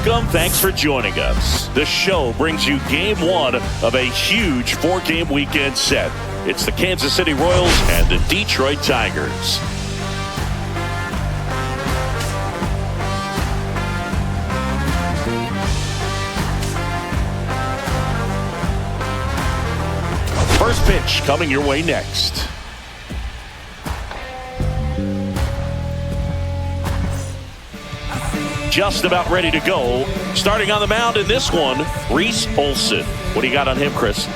Welcome. Thanks for joining us. The show brings you game one of a huge 4-game weekend set. It's the Kansas City Royals and the Detroit Tigers. First pitch coming your way next. Just about ready to go. Starting on the mound in this one, Reese Olson. What do you got on him, Chris?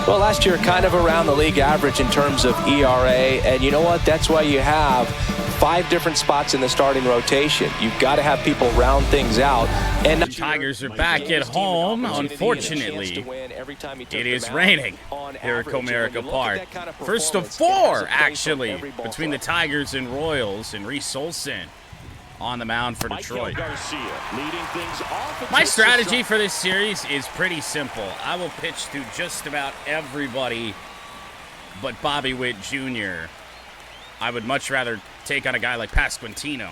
Well, last year kind of around the league average in terms of ERA. And you know what? That's why you have 5 different spots in the starting rotation. You've got to have people round things out. And the Tigers are back at home. Unfortunately, it is raining here at Comerica Park. First of 4, actually, between the Tigers and Royals, and Reese Olson on the mound for Detroit. My strategy for this series is pretty simple. I will pitch to just about everybody but Bobby Witt Jr. I would much rather take on a guy like Pasquantino.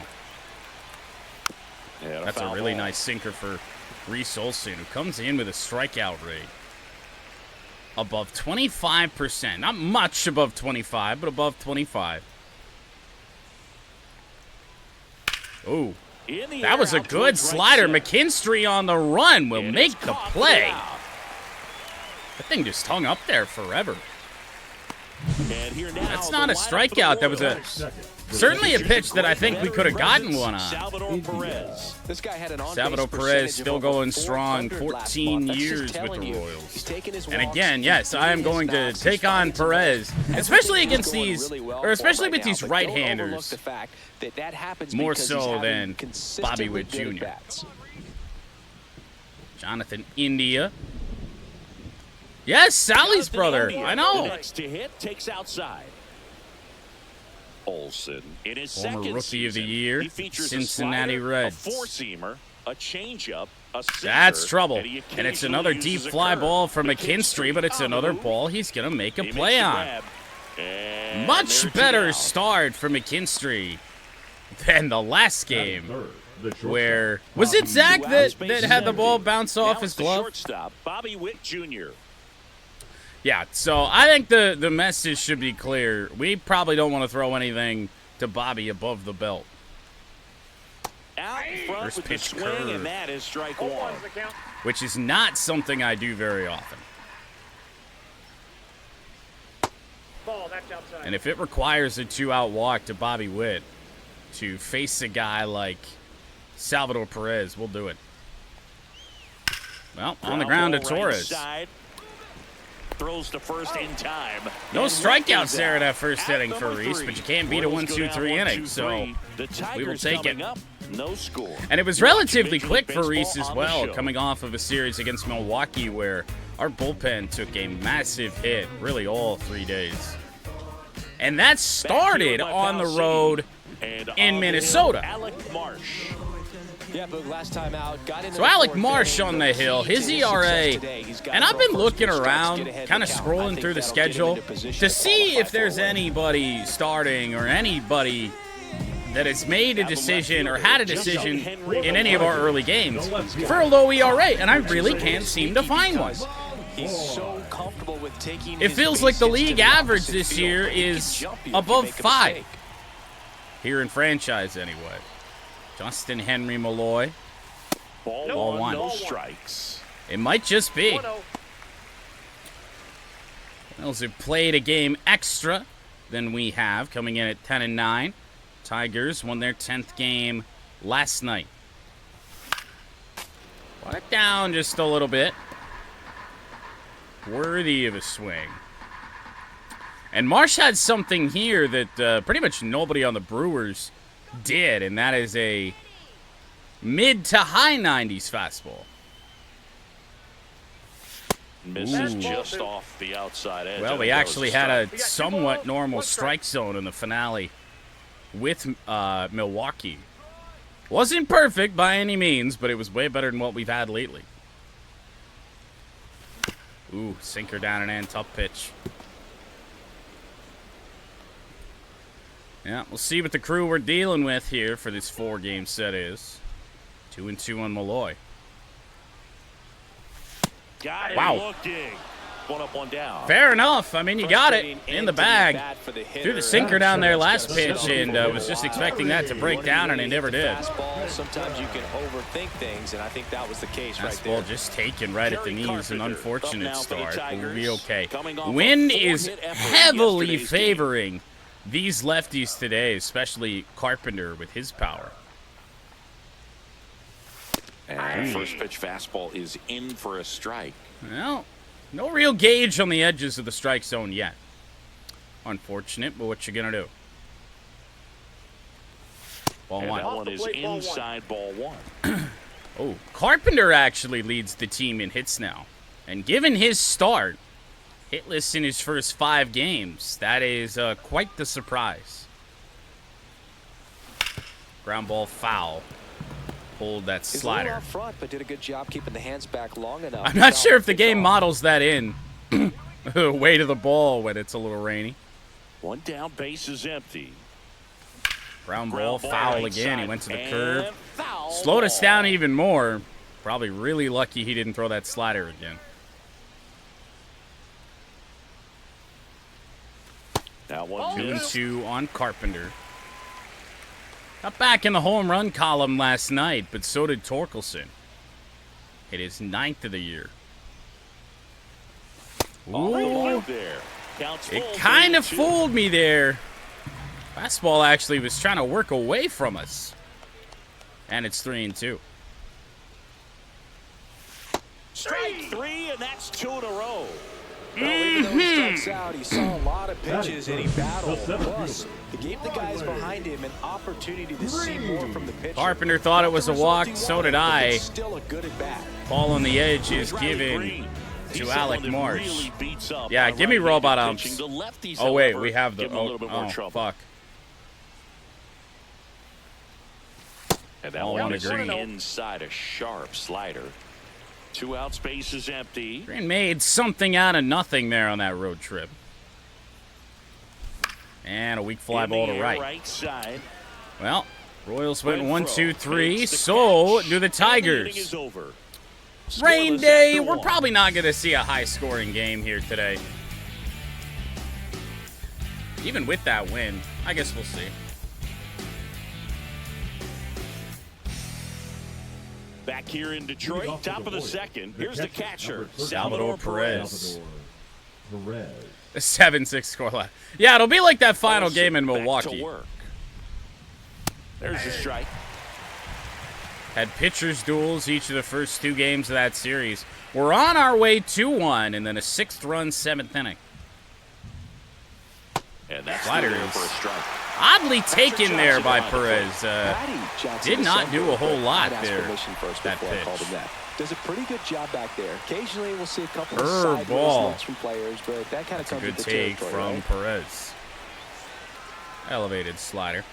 Yeah, that's a really nice sinker for Reese Olson, who comes in with a strikeout rate above 25%. Not much above 25, but above 25. Ooh, that was a good slider. McKinstry on the run will make the play. That thing just hung up there forever. That's not a strikeout. That was certainly a pitch that I think we could have gotten one on. Salvador Perez still going strong, 14 years with the Royals. And again, yes, I am going to take on Perez, especially against these, or especially with these right-handers, more so than Bobby Witt Jr. Jonathan India. Yes, Sally's brother. I know. Next to hit, takes outside. Olson in his former Rookie of the Year, Cincinnati Reds. A 4-seamer, a changeup, a sinker. That's trouble, and it's another deep fly ball from McKinstry, but it's another ball he's gonna make a play on. Much better start for McKinstry than the last game, where was it Zach that had the ball bounce off his glove? Shortstop, Bobby Witt Jr. Yeah, so I think the message should be clear. We probably don't want to throw anything to Bobby above the belt. Out in front First with pitch the swing, curve, and that is strike 1. which is not something I do very often. Ball, that's outside. And if it requires a 2-out walk to Bobby Witt to face a guy like Salvador Perez, we'll do it. Well, on the ground to Torres. Throws to first in time. No strikeouts there in that first inning for Reese, but you can't beat a 1-2-3 inning, so we will take it. No score. And it was relatively quick for Reese as well, coming off of a series against Milwaukee where our bullpen took a massive hit, really all 3 days. And that started on the road in Minnesota. Yeah, but last time out, So Alec Marsh on the hill, his ERA, and I've been looking around, kind of scrolling through the schedule to see if there's anybody starting or anybody that has made a decision or had a decision in any of our early games for a low ERA, and I really can't seem to find one. It feels like the league average this year is above 5. Here in franchise, anyway. Justin Henry Malloy. Ball 1. No strikes. It might just be. Those have played a game extra than we have, coming in at 10-9. Tigers won their 10th game last night. Brought it down just a little bit. Worthy of a swing. And Marsh had something here that pretty much nobody on the Brewers did, and that is a mid to high 90s fastball. Misses just off the outside edge. Well, we actually had a somewhat normal strike zone in the finale with Milwaukee. Wasn't perfect by any means, but it was way better than what we've had lately. Ooh, sinker down and in, tough pitch. Yeah, we'll see what the crew we're dealing with here for this 4-game set is. 2-2 on Malloy. Got it Wow. looking. One up, one down. Fair enough. I mean, you got it in the bag. Threw the sinker down there last pitch and was just expecting that to break down, and it never did. Sometimes you can overthink things, and I think that was the case right Fastball there. just taken right at the knees. An unfortunate start, but we'll be okay. Wind is heavily favoring these lefties today, especially Carpenter with his power. And first pitch fastball is in for a strike. Well, no real gauge on the edges of the strike zone yet. Unfortunate, but what you gonna do? Ball And one. that one is inside ball one. Oh, Carpenter actually leads the team in hits now. And given his start, hitless in his first 5 games, that is quite the surprise. Ground ball foul. Hold that He's a little slider. up front, but did a good job keeping the hands back long enough. I'm not sure if the game models that in. Weight of the ball when it's a little rainy. One down, base is empty. Ground ball foul right again. He side, went to the and curve. foul Slowed us ball. down even more. Probably really lucky he didn't throw that slider again. That one 2-2 on Carpenter. Got back in the home run column last night, but so did Torkelson. It is 9th of the year. Ooh, there. Counts it full, kind of 3-2. fooled me there. Fastball actually was trying to work away from us. And it's 3-2. Strike 3, and that's 2 in a row. Well, even though he strikes out, he saw a lot of pitches and he battled. Plus, he gave the guys behind him an opportunity to see more from the pitcher. Carpenter thought it was a walk, so did I. Still a good at bat. Ball on the edge is Riley given Green. He's to Alec someone that Marsh. really beats up Yeah, on give me right-handed robot umps. pitching. The lefties, Oh, wait, however, we have the... give him a little bit more trouble. fuck. And that All one on is a green. inside a sharp slider. 2 out, space is empty. Green made something out of nothing there on that road trip. And a weak fly In the ball to air, right. side. Well, Royals went Renfroe 1, 2, 3. takes the So catch. do the And the inning is Tigers. over. Rain Scoreless day. after We're one. probably not going to see a high-scoring game here today. Even with that win, I guess we'll see. Back here in Detroit, top of the second. Here's the catcher, Salvador Salvador Perez. Perez. A 7-6 scoreline. Yeah, it'll be like that final Olsen game in back to Milwaukee. work. There's the strike. Had pitchers duels each of the first 2 games of that series. We're on our way 2-1, and then a 6th-run 7th inning. And that's Slider there is for a strike. oddly taken there by Perez. Did not do a whole lot there, that pitch. Does a pretty good job back there. Occasionally we'll see a couple of Curve sideways ball. looks from players, but that kind of That's a comes good with the take territory, from right? Perez. Elevated slider.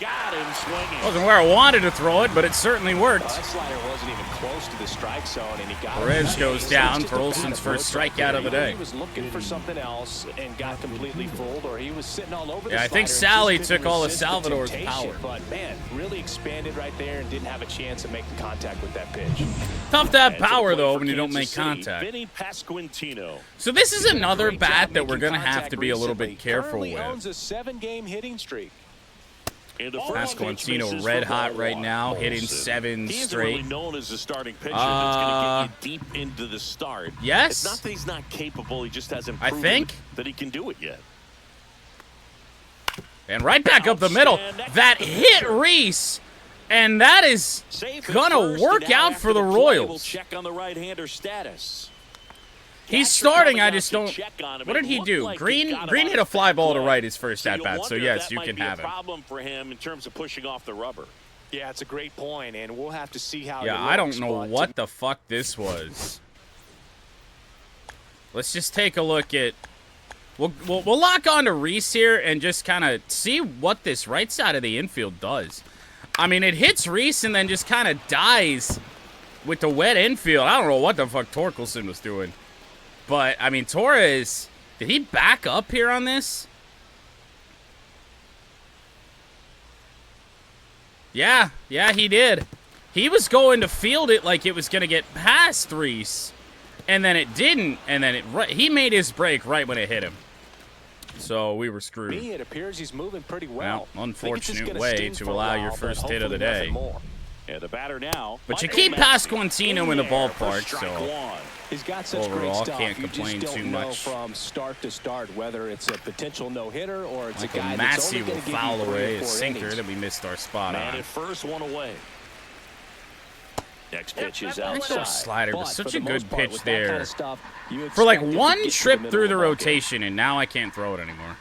Got him swinging. Wasn't where I wanted to throw it, but it certainly worked. That slider wasn't even close to the strike zone, and he got Perez it. goes So down it's for just a Olsen's bad first approach strikeout of the day. He was looking for something else and got completely fooled, or he was sitting all over the Yeah, I think slider and Sally just took couldn't all of resist the Salvador's temptation. power. But, man, really expanded right there and didn't have a chance of making contact with that pitch. Tough to have And to power, play though, for when you don't Kansas make City, contact. Vinny Pasquantino. So this is another Great bat job that we're making going to have contact to be a little recently. bit careful Currently with. owns a 7-game hitting streak. And the first pitch Pasquantino misses red for hot ball right one. now, hitting Olsen. 7 He isn't straight. really known as a starting pitcher that's going to get you deep into the start. Yes. It's not that he's not capable. He just hasn't I proven think. that he can do it yet. And right back up the middle. That hit Reese. And that is Safe at going to first, work and now out after for the play, we'll Royals. check on the right-hander status. He's Catcher starting, coming I out just to don't... check on him. What did It he looked do? like he Green got him hit on a fly ball to play. right his first So you at-bat, so wonder yes, if you that can might be have a him. problem for him in terms of pushing off the rubber. Yeah, it's a great point, and we'll have to see how Yeah, it I don't looks, know but what the fuck this was. Let's just take a look at... We'll lock on to Reese here and just kind of see what this right side of the infield does. I mean, it hits Reese and then just kind of dies with the wet infield. I don't know what the fuck Torkelson was doing. But, I mean, Torres... Did he back up here on this? Yeah, he did. he was going to field it like it was going to get past Reese, and then it didn't, and then he made his break right when it hit him. So we were screwed. It appears he's moving pretty well. Unfortunate way to allow your first hit of the day. And the batter now. But you keep Pasquantino in the ballpark, so he's got such overall great stuff. can't complain too much. From start to start, whether it's a potential no-hitter or it's Michael a guy Massey that's only will foul away a 4 sinker innings. that we missed our spot Man on. at first, one away. Next pitch is I think outside. those slider was such a good part, pitch with that kind there. of stuff, you For like expect him to one get to trip middle through of the ball game. rotation, and now I can't throw it anymore.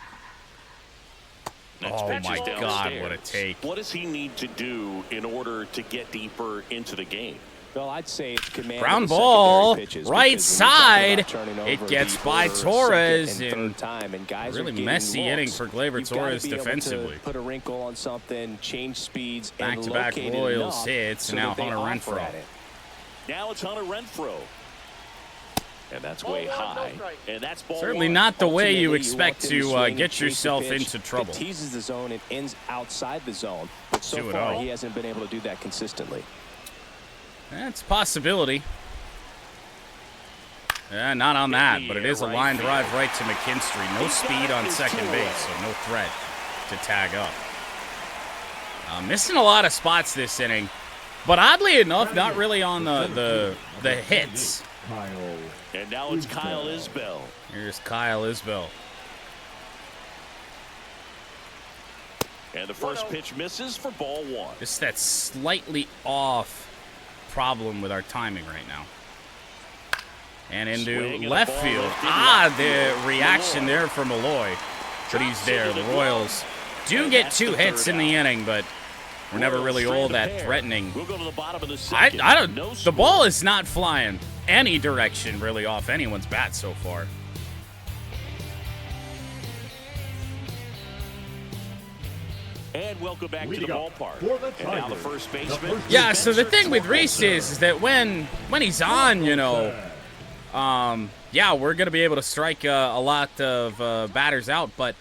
Next Oh pitch my is God, downstairs. what a take. What does he need to do in order to get deeper into the game? Well, I'd say it's command Ground of the ball, secondary pitches, right because when you talk side. about turning over It gets the by first, Torres, second, and third time, and guys are really getting messy looks. inning for Gleyber You've gotta Torres be able to defensively. put a wrinkle on something, change speeds, and Back-to-back locate it Royals enough hits, so and now that they Hunter offer Renfroe. at it. Now it's Hunter Renfroe. And that's way high. And that's ball Certainly one. not the way you Ultimately, expect want him to swing and get chase the yourself pitch into that trouble. teases the zone and ends outside the zone. But so 2-0. far, he hasn't been able to do that consistently. That's a possibility. Not on that, but it is a line drive right to McKinstry. No speed on second base, so no threat to tag up. Missing a lot of spots this inning, but oddly enough, not really on the hits. And now it's Kyle Isbell. Here's Kyle Isbell. And the first pitch misses for ball one. Just that slightly off problem with our timing right now. And into Swing and a left ball field. lifted The left field. reaction there from Malloy. But he's there. The Royals do get 2 hits in the inning, but we're never really all that threatening. We'll go to the bottom of the second. I don't. No The score. ball is not flying any direction really off anyone's bat so far. And welcome back to the ballpark. And now the first baseman. Yeah. So the thing with Reese is that when he's on, yeah, we're gonna be able to strike a lot of batters out. But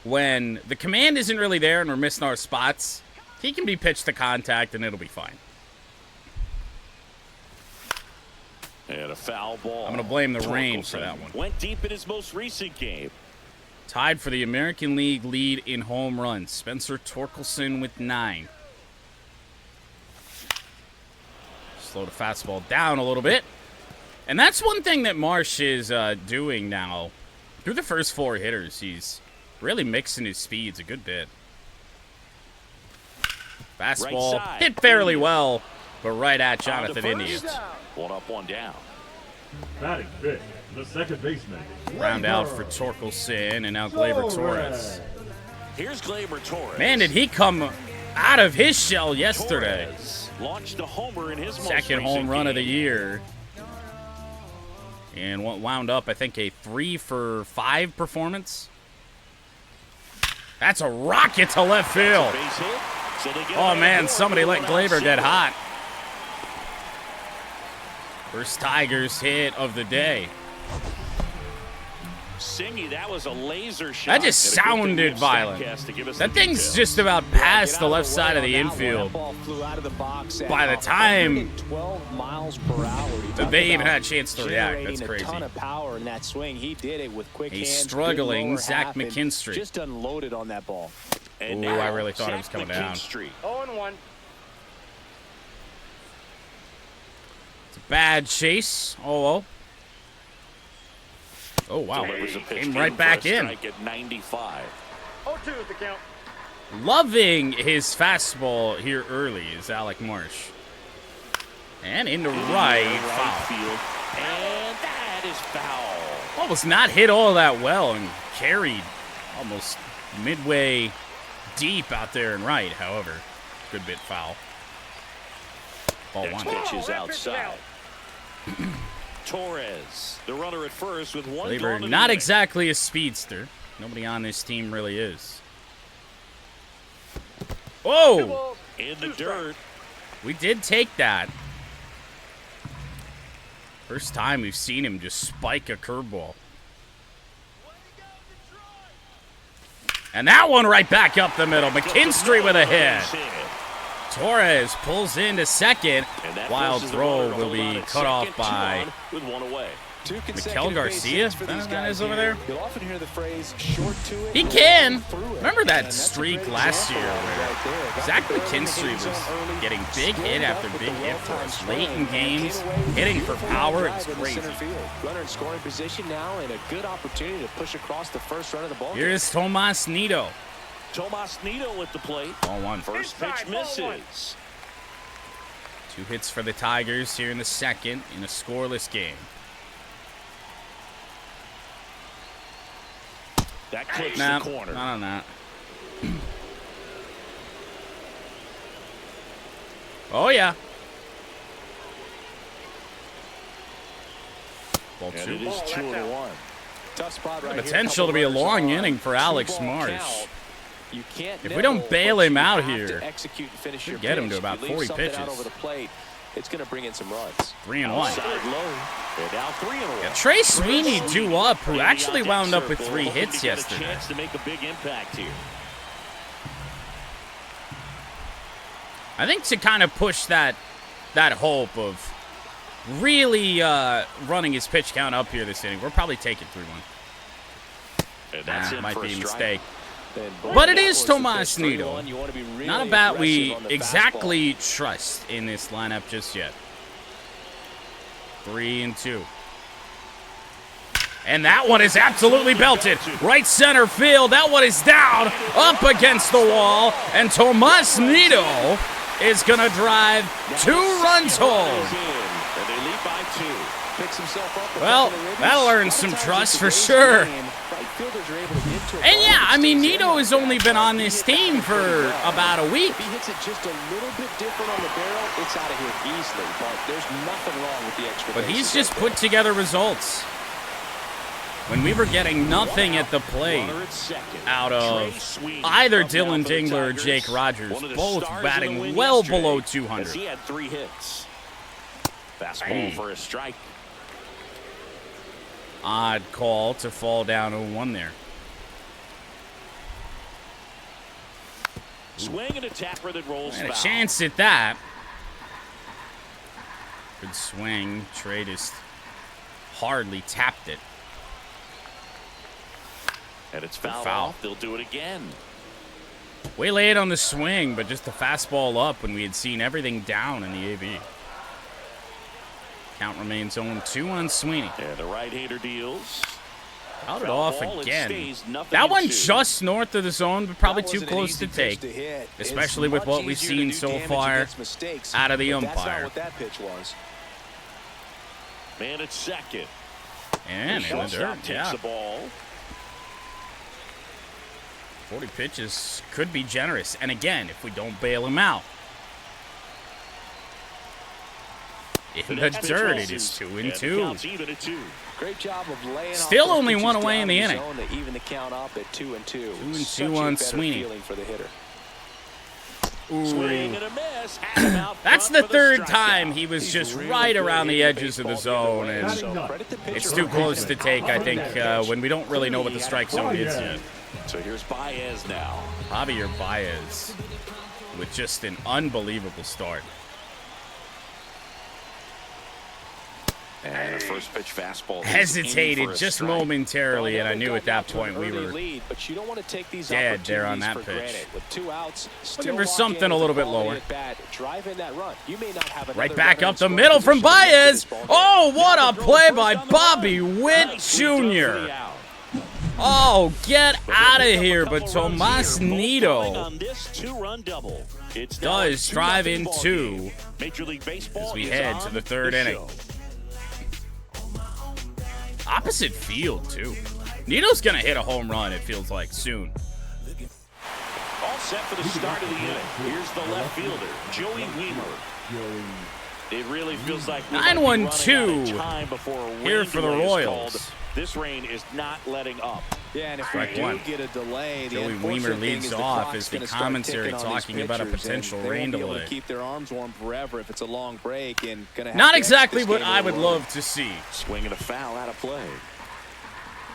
when the command isn't really there and we're missing our spots, he can be pitched to contact and it'll be fine. And a foul ball. I'm gonna blame the rain for that one. Went deep in his most recent game. Tied for the American League lead in home runs. Spencer Torkelson with 9. Slow the fastball down a little bit. And that's one thing that Marsh is doing now. Through the first 4 hitters, he's really mixing his speeds a good bit. Fastball Right side. hit fairly well, but right at Jonathan India. One up, one down. Batting fifth, the second baseman. Round out for Torkelson, and now Gleyber Torres. Here's Gleyber Torres. Man, did he come out of his shell yesterday. Torres launched a homer in his most Second home recent run of the game. year. And what wound up, I think, a 3-for-5 performance. That's a rocket to left field. Base hit, so they get Oh, a man, man somebody let out Gleyber get single. hot. First Tigers hit of the day. Singy, that was a laser shot. That just And a good thing we sounded have violent. Statcast to give us That the thing's details. just about past the left side of the infield. By the time they even had a chance to react, that's crazy. A ton of power in that swing. He did it with quick He's hands, good struggling, lower Zach half, and McKinstry. just unloaded on that ball. And Ooh, now, I really thought it was Zach coming down. McKinstry. 0-1. It's a bad chase. Oh, wow. Delivers a pitch Came right back for a in. strike at 95. 0-2 is the count. Loving his fastball here early is Alec Marsh. And into right, foul. field. And that is foul. Almost not hit all that well and carried almost midway deep out there and right, however. Good bit foul. Ball Next one. pitch is Oh, that pitch outside. Torres, the runner at first with one Gleyber, gone in the not inning. exactly a speedster. Nobody on this team really is. Oh! In the dirt. We did take that. First time we've seen him just spike a curveball. And that one right back up the middle. McKinstry with a hit. Torres pulls into second. Wild throw will be cut off by Miguel Garcia. That is over there. He can. Remember that streak last year where Zach McKinstry was getting big hit after big hit for us late in games, hitting for power. It's crazy. Runner in scoring position now, and a good opportunity to push across the first run of the ball. Here's Tomas Nido. Tomas Nido with the plate. Ball one. First pitch misses. 2 hits for the Tigers here in the second in a scoreless game. That clips Nah, the corner. not on that. Oh, yeah. Ball And 2. it is 2-1. Tough spot right Potential to be a long inning for Alex Marsh. You can't If we don't bail him out here, execute and finish your get him to pitch. about If you leave 40 something pitches. out over the plate, it's going to bring in some runs. 3-1. Outside low. And now 3-1. Yeah, Trey Sweeney due up, who actually wound up with 3 hits yesterday. Chance to make a big impact here. I think to kind of push that hope of really running his pitch count up here this inning, we're probably taking 3-1. And that's That in might for be a strike. mistake. But But it is Tomas Nido. Not a bat we exactly trust in this lineup just yet. 3-2. And that one is absolutely belted. Right center field. That one is down, up against the wall. And Tomas Nido is going to drive 2 runs home. And they lead by 2. Well, that'll earn some trust for sure. And yeah, I mean, Nido has only been on this team for about a week. If he hits it just a little bit different on the barrel, it's out of here easily. But there's nothing wrong with the extra. But he's just put together results. When we were getting nothing at the plate out of either Dylan Dingler or Jake Rogers, both batting well below 200. He had 3 hits. Fastball for a strike. Odd call to fall down 0-1 there. Swing and a tapper that rolls And a foul. chance at that. Good swing. Trey just hardly tapped it. And it's foul. Foul. They'll do it again. Way late on the swing, but just the fastball up when we had seen everything down in the AB. Count remains 0-2 on Sweeney. And the right-hander deals. Fouled it Foul off ball, it again. stays nothing That one in 2. just north of the zone, but probably too close to take. Especially with what we've seen so far out of the umpire. That's not what that pitch was. Man at second. And in the Shortstop dirt, takes yeah. the ball. 40 pitches could be generous. And again, if we don't bail him out. In the pitch dirt, it misses. is And the 2-2. count's even at 2. Great job of laying Still off only those one pitches away in down the the inning. zone to even the count up at 2-2. 2-2 on Sweeney. For the hitter. Swing and a miss. Had him out That's front the for third strikeout. time he was just right around the edges of the zone, and it's too close to take, I think, when we don't really know what the strike zone is yet. So here's Baez now. Javier Baez with just an unbelievable start. And a first pitch fastball. is in Hesitated for a just strike. momentarily, and I knew at that point we were lead, but you don't want to take these dead there on opportunities that for pitch. granted. With 2 outs, looking for something a little bit lower. Drive in that run. You may not have another Right back runner up in the scoring middle from position to get Baez. this ball game. Oh, what a play by Bobby Witt Jr. Oh, get out of here, but Tomas Nido On this 2-run double. It's does drive in 2 Major League Baseball as we is head on to the third inning. show. Opposite field, too. Nido's going to hit a home run, it feels like, soon. All set for the start of the inning. Here's the left fielder, Joey Weimer. It really feels like we might be running out of 9-1-2 time before a rain here for the delay is Royals. called. This rain is not letting up. Yeah, and if Strike we do one. get a delay, the Joey unfortunate Weimer thing leads is the off clock's as the gonna start commentary ticking on these talking about a pitchers, potential and they rain won't be able delay. to keep their arms warm forever if it's a long break and gonna have Not to exactly exit what this I game would alone. love to see. Swinging a foul out of play.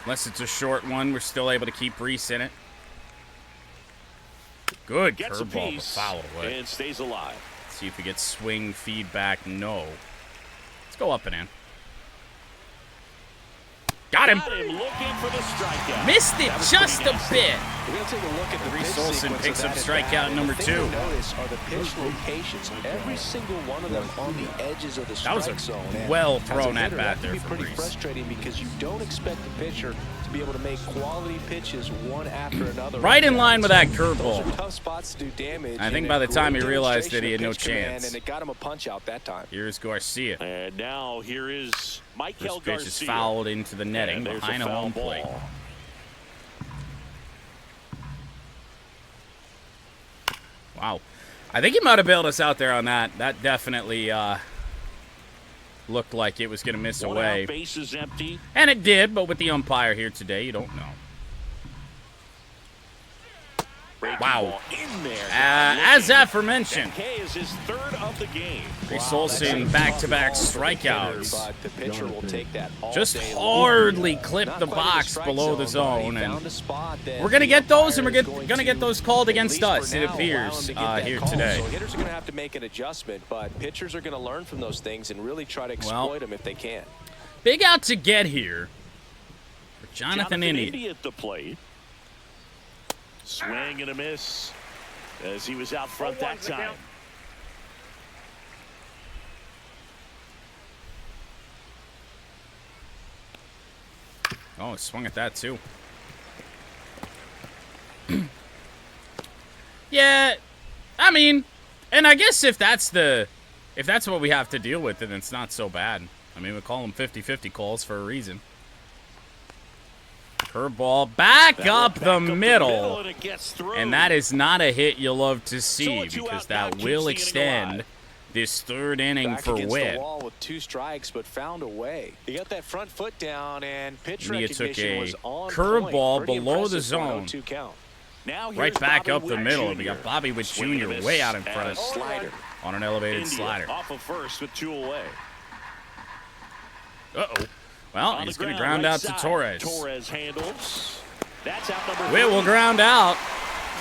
Unless it's a short one, we're still able to keep Reese in it. Good Gets a curveball, but piece fouled away. and stays alive. See if we get swing feedback. No. Let's go up and in. Got him. Looking for the strikeout. Missed it just a bit. We're going to take a look at the Reese pitch Olson sequence picks of up that strikeout at-bat. number The thing 2. you'll notice are the pitch locations. Every single one of them on the edges of the That was strike a zone. And well as a thrown hitter, at bat that there can be from pretty Reese. frustrating because you don't expect the pitcher to be able to make quality pitches one after another. Right in line with that Those curveball. are tough spots to do damage. I think and by a the time he great realized that demonstration he had of no pitch command, chance. And it got him a punch out that time. Here's Garcia. And now here is Michael First pitch Garcia. is fouled into the netting And there's behind a foul home plate. ball. Wow. I think he might have bailed us out there on that. That definitely looked like it was going to miss One away. out, base is empty. And it did, but with the umpire here today, you don't know. Breaking Wow. ball in there. As aforementioned, K is his third of the game. Reese Olson back-to-back strikeouts. But the pitcher will take that all Just day hardly long. clipped Not the quite in box strike below the but he zone, and found a spot that we're going to the get those, and we're umpire is going to get those called at against least us, for it now, appears, allow him to get that here call. today. So hitters are going to have to make an adjustment, but pitchers are going to learn from those things and really try to exploit them if they can. Big out to get here for Jonathan Indy. At the plate. Swing and a miss as he was out front that time. Oh, swung at that too. Yeah, I mean, and I guess if that's what we have to deal with, then it's not so bad. I mean, we call them 50-50 calls for a reason. Curveball back up the middle, and it gets through. and that is not a hit you'll love to So see a two because out now that keeps will the inning extend alive. this third inning Back for against win. the wall with 2 strikes, but found a way. He got that front foot down, and pitch India took recognition a was on curveball point. Pretty below the impressive for an zone. 0-2 count. Now Right here's back Bobby up the Witt middle. Jr. We got Bobby Witt Swing and a Jr. miss way out in and front a slider. on an elevated India slider. off of first with 2 away. Uh-oh. Well, On he's the going to ground, ground right out to side. Torres. Torres handles. That's out number Witt 3. will ground out.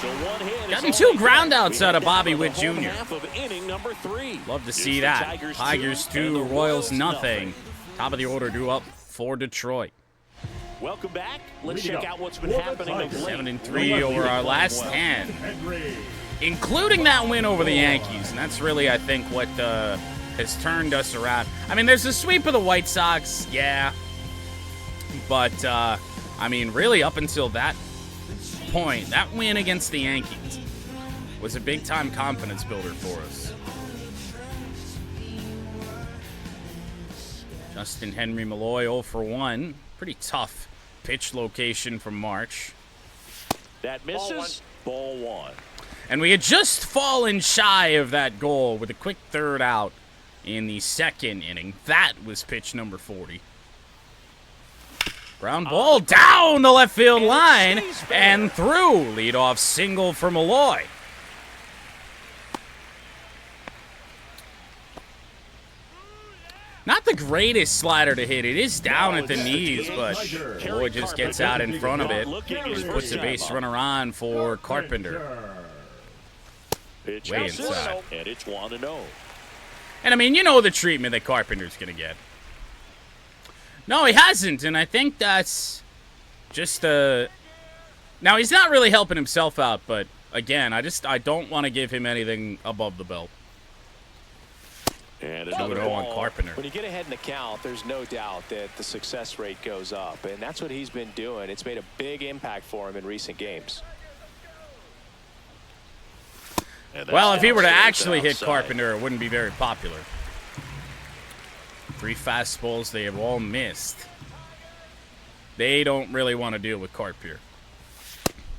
So one hit Gotten is 2 all they ground get. outs We out of head down Bobby to the Witt home Jr. half of inning number 3. Love to It's see the that. Tigers Tigers 2 2, and the Royals nothing. Top of the order due up for Detroit. Welcome back. Let's Leading check up out what's been for the happening of Tigers. late. 7-3 over our last 10, including that win over the Yankees. And that's really, I think, what has turned us around. I mean, there's a sweep of the White Sox, yeah. But, I mean, really up until that point, that win against the Yankees was a big-time confidence builder for us. Justin Henry Malloy 0 for 1. Pretty tough pitch location from March. That misses. Ball 1. And we had just fallen shy of that goal with a quick third out in the second inning. That was pitch number 40. Ground ball down the left field line and through. Leadoff single for Malloy. Not the greatest slider to hit. It is down at the knees, but Malloy just gets out in front of it and puts a base runner on for Carpenter. Pitch Way misses, inside. and it's 1-0. And I mean, you know the treatment that Carpenter's going to get. No, he hasn't, and I think that's just Now, he's not really helping himself out, but again, I don't want to give him anything above the belt. And 2-0 on Carpenter. When you get ahead in the count, there's no doubt that the success rate goes up, and that's what he's been doing. It's made a big impact for him in recent games. Well, if he were to actually hit outside. Carpenter, it wouldn't be very popular. 3 fastballs they have all missed. They don't really want to deal with Carpenter.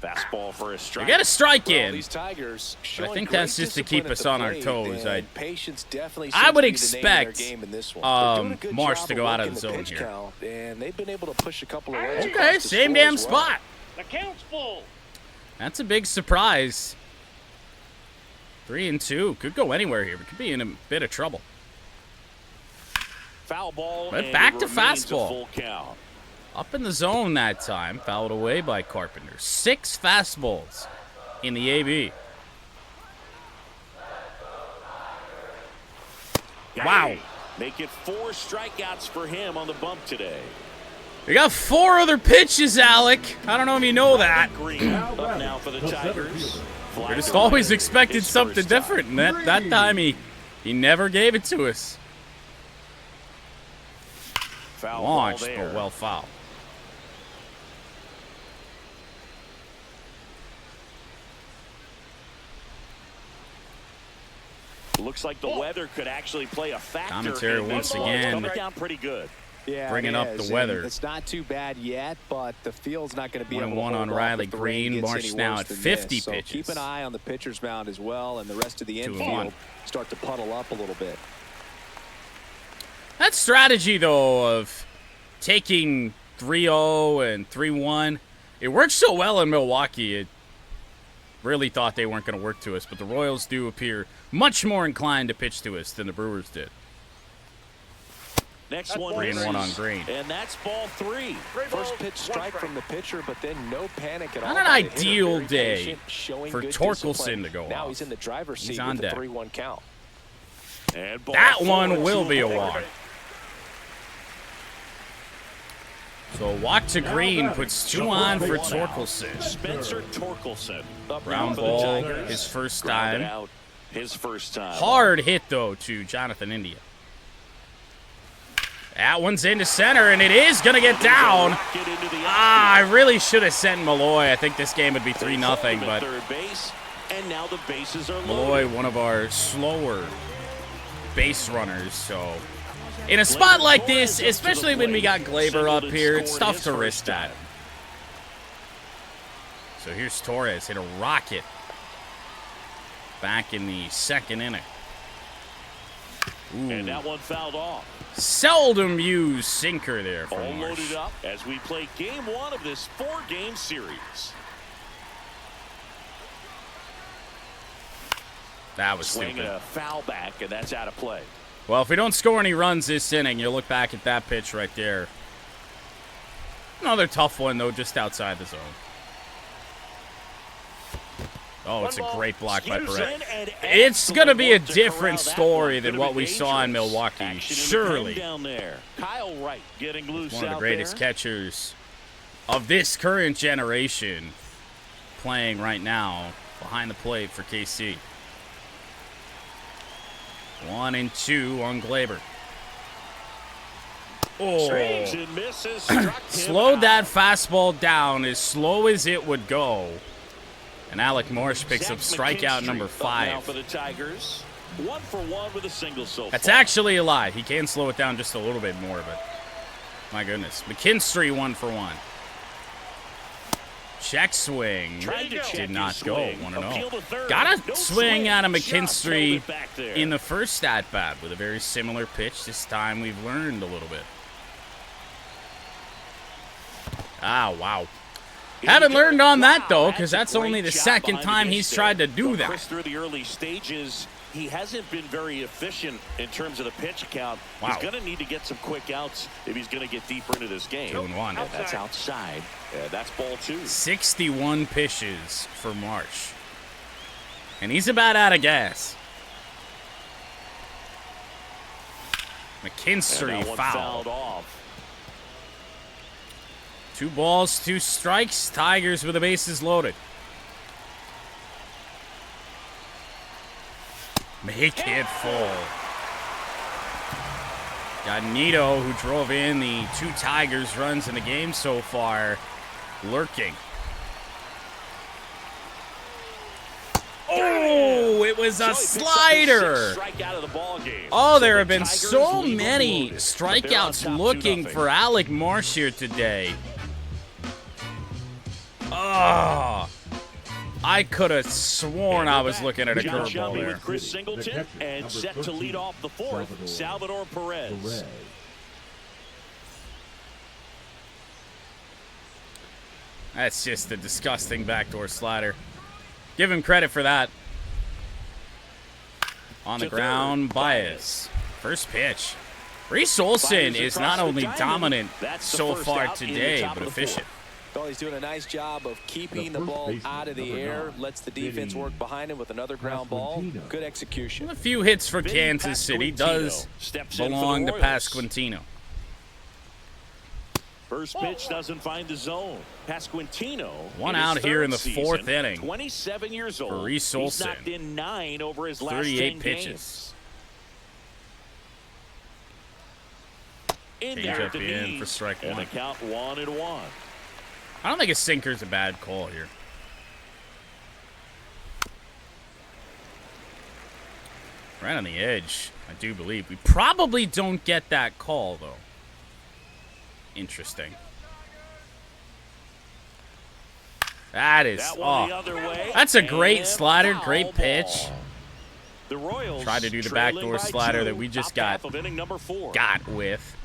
Fastball for a strike. They got a strike Well, in. these Tigers I think that's just to keep us on our toes. Patience definitely I would seems to be the name of expect, their game in this one. They're doing a good Marsh job to go out of working the zone pitch here. count, and they've been able to push a couple of runs Okay, across the same score damn as well. spot. The count's full. That's a big surprise. 3-2. Could go anywhere here. We could be in a bit of trouble. Foul ball. But and back it to remains a fastball. Full count. Up in the zone that time. Fouled away by Carpenter. 6 fastballs in the AB. Wow. Make it 4 strikeouts for him on the bump today. We got 4 other pitches, Alec. I don't know if you know that. Green up now for the Tigers. We just always expected something different, and that time he never gave it to us. Foul Launched, ball there. but well fouled. Looks like the weather could actually play a factor. Commentary once again. Down pretty good. Yeah, Bringing up the weather. It's not too bad yet, but the field's not going to be able to 1-1 on hold Riley off if the rain Green. gets Marched any now worse at than 50 this. So pitches. keep an eye on the pitcher's mound as well, and the rest of the 2-1. infield start to puddle up a little bit. That strategy, though, of taking 3-0 and 3-1, it worked so well in Milwaukee. It really thought they weren't going to work to us, but the Royals do appear much more inclined to pitch to us than the Brewers did. Next one, 3-1 on Green. And that's ball 3. First pitch strike from the pitcher, but then no panic at all. Not an by the hitter. ideal Very day patient, showing for good Torkelson discipline. to go Now off. he's in the driver's He's seat on with deck. the 3-1 count. And ball That 4, one will be a 2-0. walk. So a walk to Green puts 2 on for Torkelson. Spencer Torkelson. Up Ground now for the ball, Tigers. his first Grounded time. out, his first time. Hard hit, though, to Jonathan India. That one's into center, and it is going to get down. Get into the I really should have sent Malloy. I think this game would be 3-0, but third base, and now the bases are Malloy, loaded. one of our slower base runners, so in a spot like this, especially when we got Glaber up here, it's tough to risk that. So here's Torres, hit a rocket back in the second inning. And Ooh. that one fouled off. Seldom used sinker there All from Marsh. loaded up as we play game 1 of this 4-game series. That was Swinging stupid. a foul back, and that's out of play. Well, if we don't score any runs this inning, you'll look back at that pitch right there. Another tough one, though, just outside the zone. Oh, it's a great block by Perez. It's going to be a different story than what we saw in Milwaukee, surely. Down there. Kyle Wright getting loose One of the out greatest there. catchers of this current generation playing right now behind the plate for KC. 1-2 on Glaber. Swings Oh, and misses. Struck him slowed out. that fastball down as slow as it would go. And Alec Marsh picks up Zach strikeout McKinstry number up now 5. for the Tigers. 1 for 1 with a single so That's far. actually a lie. He can slow it down just a little bit more, but my goodness. McKinstry 1 for 1. Check swing. Tried to check Did his not go. swing. 1-0. Appeal to third. Got a No swing out of Just McKinstry held it back there. in the first at bat with a very similar pitch. This time we've learned a little bit. Ah, wow. Haven't learned on that, though, because that's only the second time he's tried to do that. Chris, through the early stages, he hasn't been very efficient in terms of the pitch count. Wow. He's going to need to get some quick outs if he's going to get deeper into this game. 2-1. And that's outside. That's ball 2. 61 pitches for March. And he's about out of gas. McKinstry And that one fouled. fouled off. 2 balls, 2 strikes. Tigers with the bases loaded. Make it full. Got Nito, who drove in the 2 Tigers runs in the game so far, lurking. Oh, it was a slider. Oh, there have been so many strikeouts looking for Alec Marsh here today. Oh, I could have sworn I was looking at a curveball there. With Chris Singleton and set to lead off the 4th, Salvador Perez. That's just a disgusting backdoor slider. Give him credit for that. On the ground, Baez. First pitch. Reese Olson is not only dominant so far today, but efficient. Well, he's doing a nice job of keeping the first ball baseman, out of the number air, 9, lets the defense work behind him with another ground ball. Good execution. A few hits for Kansas City does belong to Pasquantino. First pitch doesn't find the zone. Pasquantino. One out here in the fourth inning. 27 years old. Reese He's Olson. knocked in 9 over his last 38 10 pitches. games. In Change there up at the in knees, for strike and one. the count 1-1. I don't think a sinker's a bad call here. Right on the edge, I do believe. We probably don't get that call, though. Interesting. That is, That one the other way, that's a great and slider, foul great pitch. ball. The Royals Tried to do the trailing backdoor by slider 2, that we just top got half of inning number 4. got with.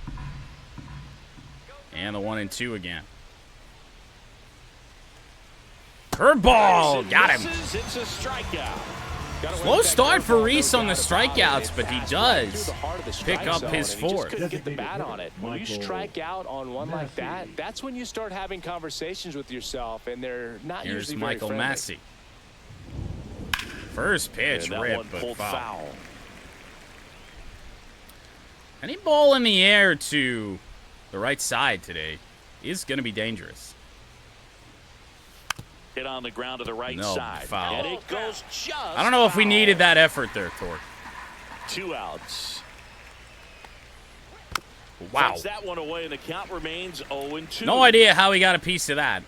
And the 1-2 again. Curveball, got him. It's a strikeout. Slow start for Reese on the strikeouts, but he does pick up his fourth. Couldn't get the bat on it. When you Michael strike out on one like that, that's when you start having conversations with yourself, and they're not Here's usually Michael very friendly. Massey. First pitch, And that one ripped, but pulled foul. foul. Any ball in the air to the right side today is going to be dangerous. Hit on the ground to the right No, side. foul. And it goes just I don't know if we foul. needed that effort there, Torque. 2 outs. Wow. Puts that one away, and the count remains 0-2. No idea how he got a piece of that.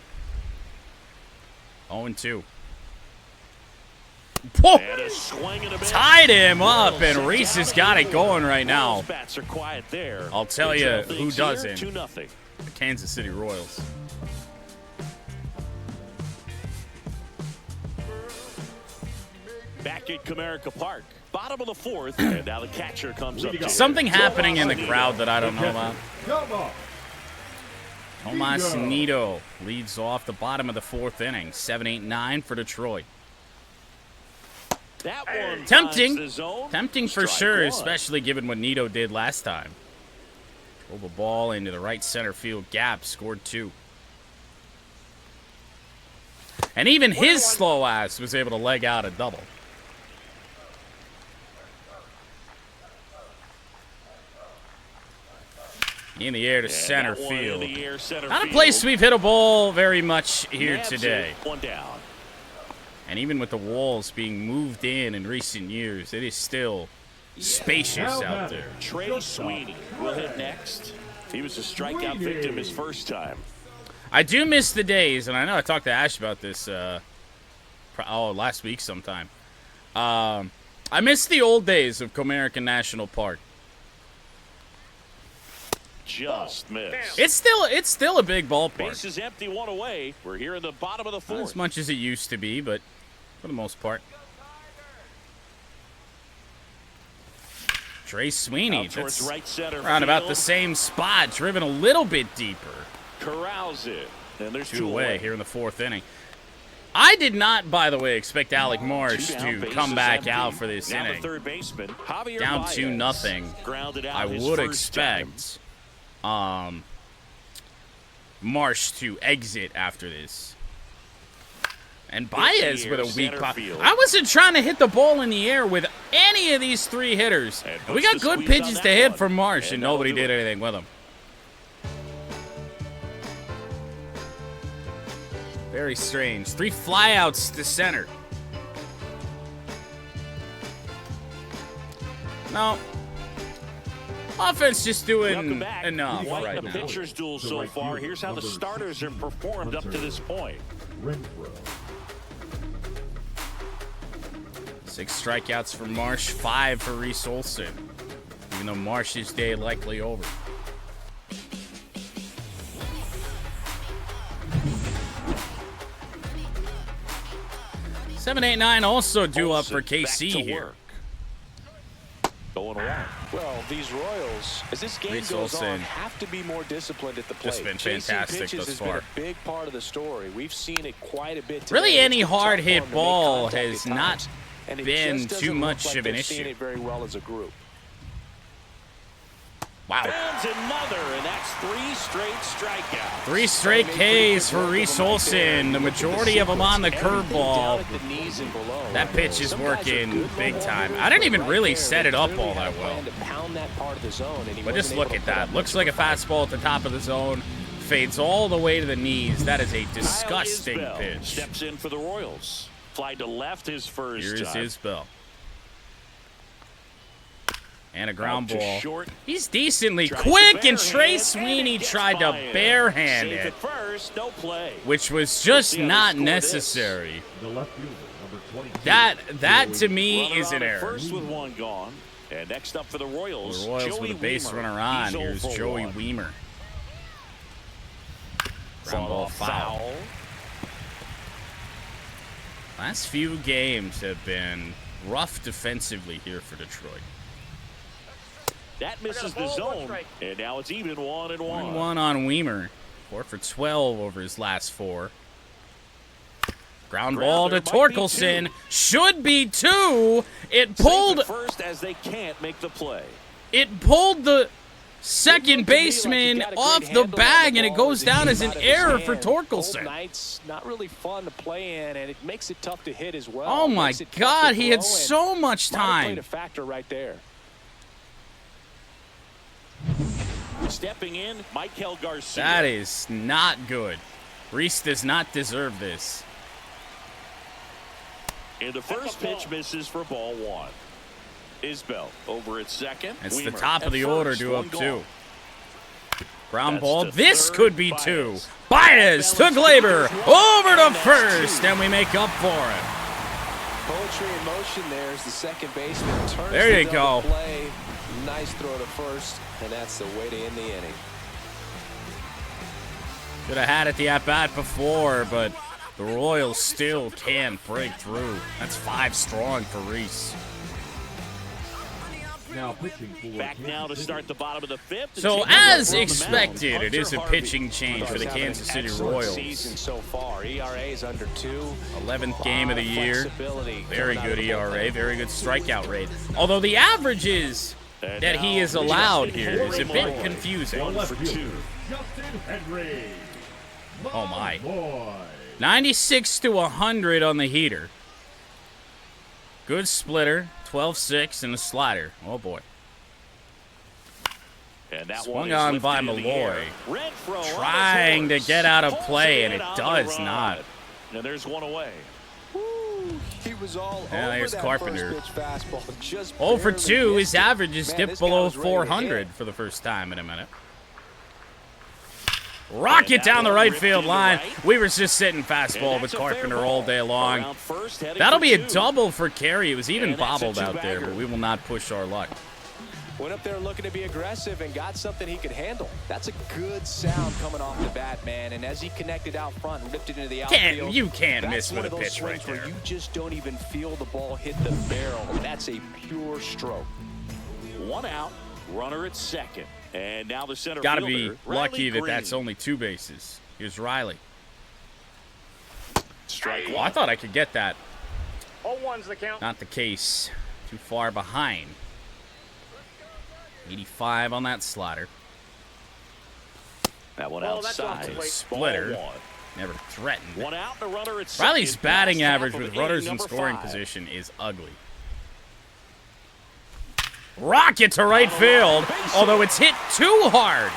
0-2. Whoa! And a swing and a miss. Tied him up, and Reese has got it going right now. Royals bats are quiet there. I'll tell They you trail who things here, doesn't. 2-0. The Kansas City Royals. Back at Comerica Park. Bottom of the 4th, and now the catcher comes up. to Something happening in the crowd that I don't know about. Come on. Tomas Nido leads off the bottom of the 4th inning. 7-8-9 for Detroit. That one Tempting. finds the zone. Tempting for Strike sure, one. especially given what Nido did last time. Drove a ball into the right center field gap, scored 2. And even his slow ass was able to leg out a double. In the air to And center that one in field. the air, center Not a field. place we've hit a ball very much here Nabs it. today. 1 down. And even with the walls being moved in recent years, it is still spacious out there. Trey Sweeney will hit next. He was a strikeout victim his first time. I do miss the days, and I know I talked to Ash about this last week sometime. I miss the old days of Comerica National Park. Just missed. It's still a big ballpark. Base is empty, 1 away. We're here in the bottom of the Not 4th. as much as it used to be, but for the most part. Trey Sweeney, Out towards that's right center around about field. the same spot, driven a little bit deeper. Corrals it. And there's 2 2 away here in the 4th inning. I did not, by the way, expect Alec Marsh 2 down, to bases come back empty. out for this Now the inning. third baseman, Javier Down Baez. 2-0. Grounded out I his would first time. expect Marsh to exit after this. And Baez with a weak center pop. field. I wasn't trying to hit the ball in the air with any of these 3 hitters. And We puts got the good squeeze on pitches that to hit one. from Marsh, and And that'll nobody do did it. anything with them. Very strange. 3 flyouts to center. No. Offense just Welcome doing back. enough Quite right the now. pitcher's duel The so right far. fielder, Here's how the number starters have 16, performed up to Hunter. this point. Renfro. 6 strikeouts for Marsh, 5 for Reese Olson. Even though Marsh's day likely over. Seven, 8, 9 also due up for Olsen back KC to here. work. Going away. Well, ththese Royals, as this game Reese goes Olsen on, have to be more disciplined at the plate. just been Chasing fantastic pitches thus has far. been a big part of the story. We've seen it quite a bit today. Really, any It's been tough hard for hit them to make ball contact has at not times, and it been just too doesn't look much like of an they've seen issue. it very well as a group. Wow. Another, and that's 3 straight strikeouts. 3 straight Ks for Reese Olson. The majority of them on the curveball. That pitch is working big time. I didn't even really set it up all that well. But just look at that. Looks like a fastball at the top of the zone. Fades all the way to the knees. That is a disgusting pitch. Steps in for the Royals. Fly to left his first. Here's Isbell. And a ground ball. Short. He's decently quick, and Trey Sweeney tried to barehand it, No play. which was just not necessary. The left fielder, number 22. That to me Runner is an on at error. First with 1 gone. And next up for the Royals. The Royals Joey with a base Weimer. runner on. He's 0 Here's for Joey 1. Weimer. Ground ball foul. Last few games have been rough defensively here for Detroit. That misses the zone, and now it's even 1-1. 1-1 on Weimer. 4 for 12 over his last 4. Ground ball to Torkelson. Should be 2. It pulled. First as they can't make the play. It pulled the second baseman off the bag, and it goes down as an error for Torkelson. Not really fun to play in, and it makes it tough to hit as well. Oh my God, he had so much time. A factor right there. Stepping in, Michael Garcia. That is not good. Reese does not deserve this. And the first pitch misses for ball 1. Isbell over at second. It's the Weimer top of at the first, order due 1 up gone. 2. Ground That's ball. to This third. could be 2. Baez to Glaber. Over to first, and we make up for it. Poetry in motion there as the second baseman turns. There you the go. double play. Nice throw to first, and that's the way to end the inning. Should have had it the at-bat before, but the Royals still can't break through. That's 5 strong for Reese. Now pitching for Back now to start the bottom of the 5th. So as expected, it is a pitching change for the Kansas City Royals. Season so far. ERA is under 2. 11th game of the year. Flexibility Very coming out good of the ERA, bullpen. very good strikeout rate. Although the averages that he is allowed here is a bit confusing. left fielder, Justin Henry. Oh my. Boy. 96 to 100 on the heater. Good splitter, 12-6 and a slider. Oh boy. And that Swung one is on by lifted in the Malloy. air. Renfroe on Trying to his get out of horse. play, and it Pulls on the does run. not. And there's 1 away. He was all Yeah, over here's that Carpenter. first pitch fastball. Just 0 for barely 2. missed His it. average is Man, dipped this guy below was ready to 400 hit. for the first time in a minute. Rocket down the right field line. Weaver's just sitting fastball with Carpenter all day long. Around first, heading That'll for be a 2. double for Carey. It was even And that's a bobbled out there, two-bagger. but we will not push our luck. Went up there looking to be aggressive and got something he could handle. That's a good sound coming off the bat, man. And as he connected out front and ripped it into the outfield, You can't that's miss one with a of those pitch right swings where there. you just don't even feel the ball hit the barrel. That's a pure stroke. 1 out, runner at second. And now the center Got to fielder, be Riley lucky that Green. that's only 2 bases. Here's Riley. Strike Oh, I thought I could get that. 0-1's the count. Not the case. Too far behind. 85 on that slider. That one Ball, that's off outside. the plate. Splitter. Ball 1. Never threatened. 1 out, and a runner at second. Riley's batting Last half average of with inning runners in number scoring 5. position is ugly. Rocket to right field, although it's hit too hard.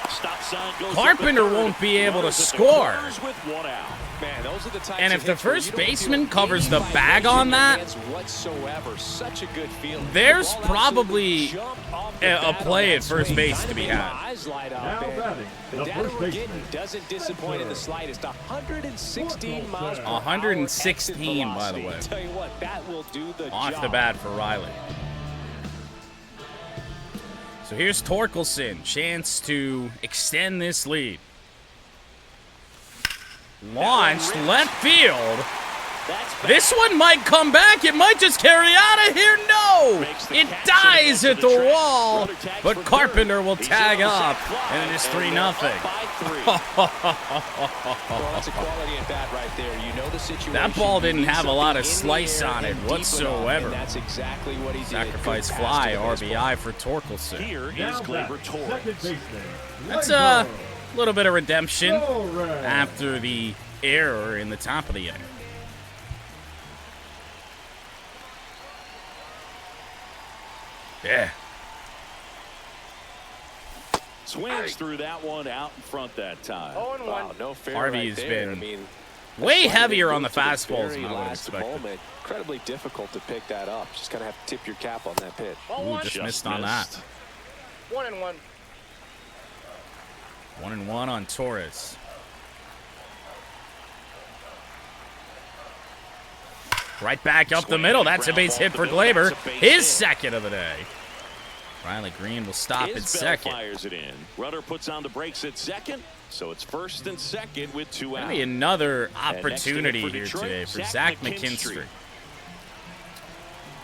Stop sign goes Carpenter up at third. won't be able to Runners at the score. corners with 1 out. Man, those are the types And of if the hits where first you don't baseman feel covers any the bag vibration on in your that, hands whatsoever. Such a good feeling. there's The ball probably absolutely jumped off the a bat on play that at first swing. base Kinda to be made my had. eyes light up, Now man. batting, The the data first we're baseman. getting doesn't disappoint in the slightest. 116 miles per hour. 116, by the exit way. velocity. Tell you what, that will do the Off job. the bat for Riley. So here's Torkelson. Chance to extend this lead. Launched left field. This one might come back. It might just carry out of here. No! It dies at the wall, but Carpenter will tag up, and it is 3-0. That ball didn't have a lot of slice on it whatsoever. Sacrifice fly, RBI for Torkelson. That's a little bit of redemption after the error in the top of the inning. Yeah. Swings through that one out in front that time. Wow, no fair Harvey's right there. been way heavier on the fastballs than I would have expected. Moment. Incredibly difficult to pick that up. Just kind of have to tip your cap on that pitch. Ooh, just missed on that. 1-1. 1-1 on Torres. Right back up the middle. That's a base hit for Glaber. His second of the day. Riley Green will stop at second. Fires it in. Runner puts on the brakes at second, so it's first and second with 2 outs. Maybe another opportunity here today for Zach McKinstry.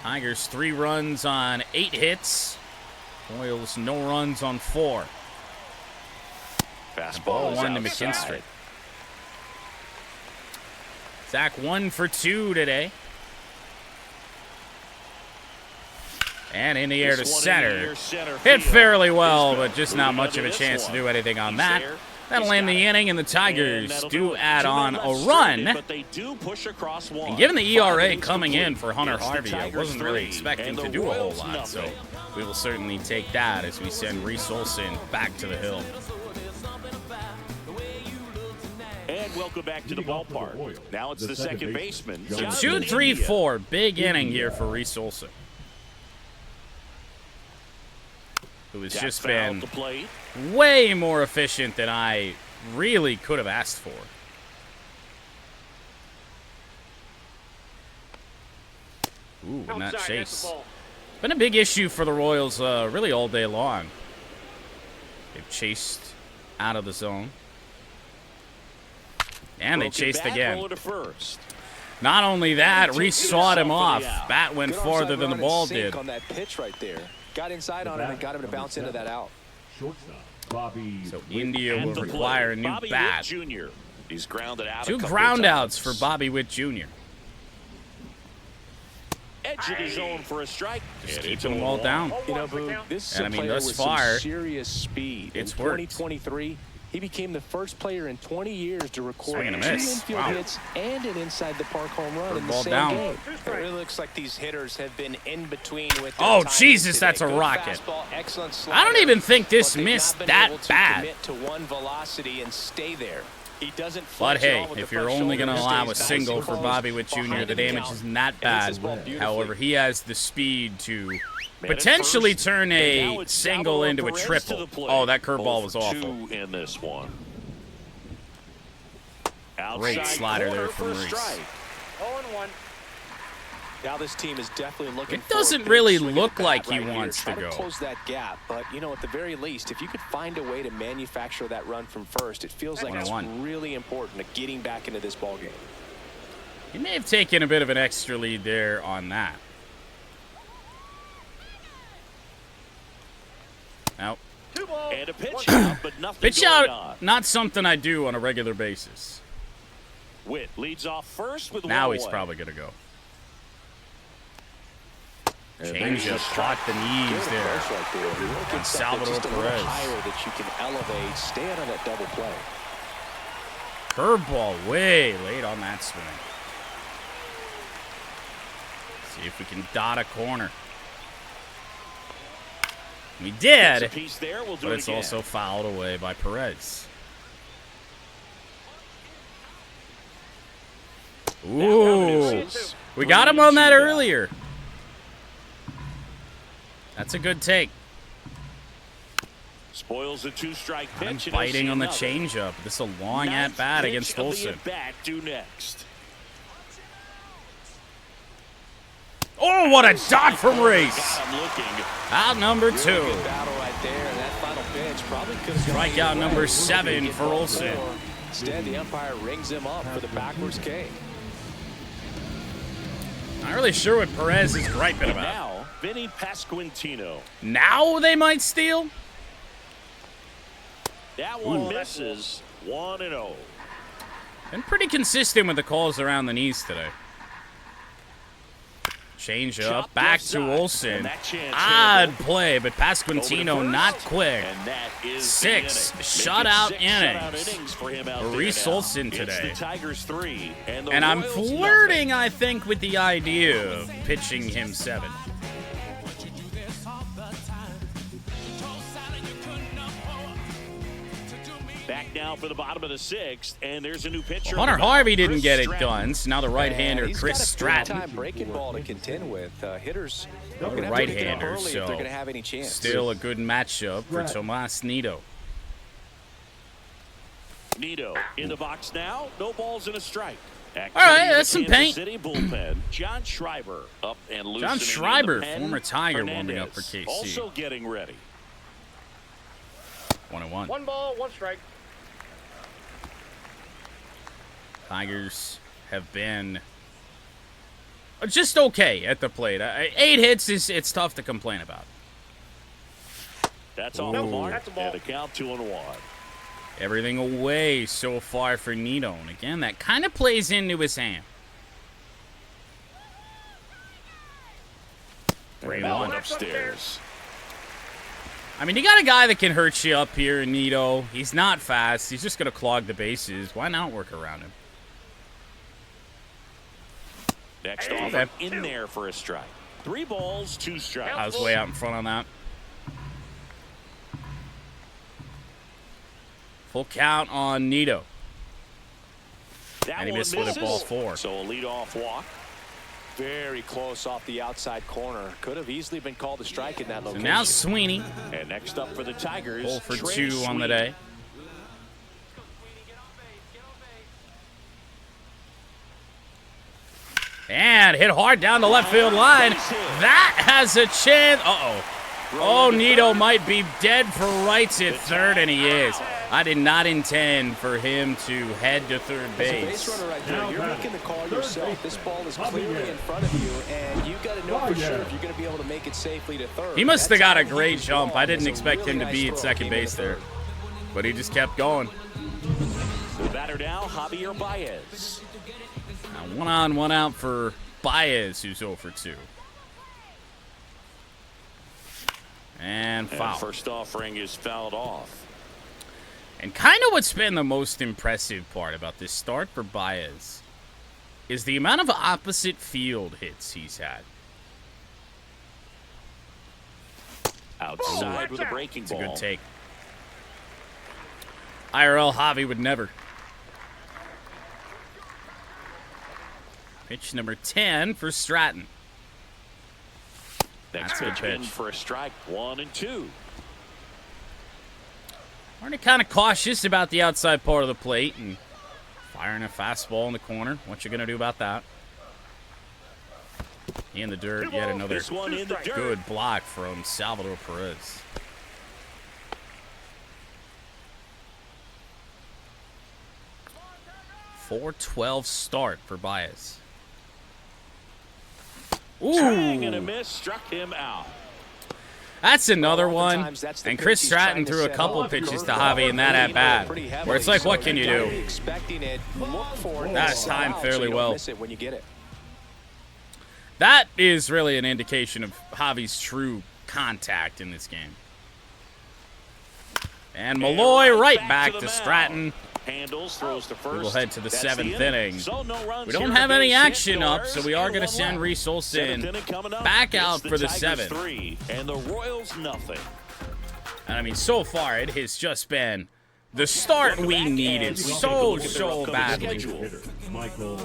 Tigers 3 runs on 8 hits. Royals no runs on 4. Fastball 1 to McKinstry. Zach 1 for 2 today. And in the air to center. Hit fairly well, but just not much of a chance to do anything on that. That'll end the inning, and the Tigers do add on a run. And given the ERA coming in for Hunter Harvey, I wasn't really expecting to do a whole lot. So we will certainly take that as we send Reese Olson back to the hill. And welcome back to the ballpark. Now it's the second baseman. So 2-3-4, big inning here for Reese Olson, who has just been way more efficient than I really could have asked for. Ooh, and that chase. Been a big issue for the Royals really all day long. They've chased out of the zone. And they chased again. Not only that, Reese sawed him off. Bat went farther than the ball did. On that pitch right there. Got inside on it and got him to bounce into that out. So India will require a new bat. He's grounded out. 2 groundouts for Bobby Witt Jr. Edge of the zone for a strike. Just keeping them all down. You know, Boo, this is a player thus with far, some serious speed. it's in worked. 2023, he became the first player in 20 years to record Swing and a 2 miss. infield Wow. hits and an inside the park home run in the ball same down. game. It really looks like these hitters have been in between with Oh, their timing Jesus, today. that's a Good rocket. fastball, excellent I don't slider, even think this but they've missed not been that able to bad. commit to one velocity and stay there. He doesn't But flinch at hey, all with if the you're front only shoulder. going to He allow stays a nice single and for close Bobby Witt Jr., behind the the damage count. isn't that And hits bad. this ball beautifully. However, he has the speed to potentially turn a single into a triple. Oh, that curveball was awful. In this one. Great slider there from Reese. 0-1. Now this team is definitely looking. It doesn't really look like he wants to go. Close that gap, but you know, at the very least, if you could find a way to manufacture that run from first, it feels like it's 1-1. really important to getting back into this ball game. He may have taken a bit of an extra lead there on that. Out. And a pitch out, but nothing Pitch going out, on. not something I do on a regular basis. Witt leads off first with Now one he's away. probably going to go. And Change up, caught the knees there. Right there. You're looking And something Salvador just a little Perez. higher that you can elevate, stay out of that double play. Curveball way late on that swing. See if we can dot a corner. We did, Gets a piece there. We'll do but it it's again. also fouled away by Perez. Ooh, we got him on that earlier. That's a good take. Spoils a 2-strike pitch. I'm and he'll biting see on the another. changeup. This is a long Ninth at-bat pitch against of the Olson. at-bat due next. Oh, what a dot from Reese. Got him looking. Out number 2. Good battle right there, and that final pitch probably could have gone Strikeout either number way. 7 for Olson. Instead, the umpire rings him up for the backwards K. Not really sure what Perez is griping about. Now, Vinny Pasquantino. Now they might steal? That one misses. 1-0. Been pretty consistent with the calls around the knees today. Change up, back to Olsen. Odd play, but Pasquantino not quick. 6 shutout innings for Reese Olsen today. And I'm flirting, I think, with the idea of pitching him 7. Back now for the bottom of the 6th, and there's a new pitcher. Hunter Harvey didn't get it done, so now the right-hander Chris Stratton. He's got a breaking ball to contend with. Hitters right-hander, so if they're gonna have any chance. Still a good matchup for Tomas Nido. Nido in the box now. No balls and a strike. All right, that's some paint. City bullpen. John Schreiber up and loosening. John Schreiber, former Tiger, warming up for KC. Also getting ready. 1-1. 1 ball, 1 strike. Tigers have been just okay at the plate. 8 hits it's tough to complain about. That's off the mark. And the count 2-1. Everything away so far for Nido. And again, that kind of plays into his hand. 3-1 upstairs. I mean, you got a guy that can hurt you up here in Nido. He's not fast. He's just going to clog the bases. Why not work around him? Next off, in there for a strike. 3 balls, 2 strikes. I was way out in front on that. Full count on Nido. And he missed with a ball 4. So a leadoff walk. Very close off the outside corner. Could have easily been called a strike in that So location. now Sweeney. And next up for the Tigers, 0 for Trey 2 Sweeney. on the day. And hit hard down the left field line. That has a chance. Uh-oh. Oh, Nido might be dead for rights at third, and he is. I did not intend for him to head to third base. Base runner right there. You're making the call yourself. This ball is clearly in front of you, and you got to know for sure if you're going to be able to make it safely to third. He must have got a great jump. I didn't expect him to be at second base there, but he just kept going. The batter now, Javier Baez. Now 1 on, 1 out for Baez, who's 0 for 2. And foul. And first offering is fouled off. And kind of what's been the most impressive part about this start for Baez is the amount of opposite field hits he's had. Outside with a breaking ball. It's a good take. IRL Javi would never. Pitch number 10 for Stratton. Next That's a pitch good in pitch. for a strike. 1-2. Aren't kind of cautious about the outside part of the plate and firing a fastball in the corner. What you going to do about that? He in the dirt. Yet another This one in the dirt. good block from Salvador Perez. .412 start for Baez. Swing Ooh, and a miss, struck him out. that's another one. Oftentimes, that's the And pitch Chris he's Stratton trying to threw a set couple up. pitches to Javi in that at bat, Pretty where it's like, heavily, what so can you don't do? be expecting it. Look for it. That's Slow timed out fairly so you don't well. miss it when you get it. That is really an indication of Javi's true contact in this game. And Malloy right back to Stratton. Handles, throws to first. We will head to the That's 7th the inning. So no runs We don't here. have any Base hit, action no up, errors, so we are and going to 1-1. send Reese Olsen Seventh inning coming up. back It's out for the Tigers 7th. 3 and the Royals nothing. And I mean, so far it has just been the start we needed so badly. Hitter, Michael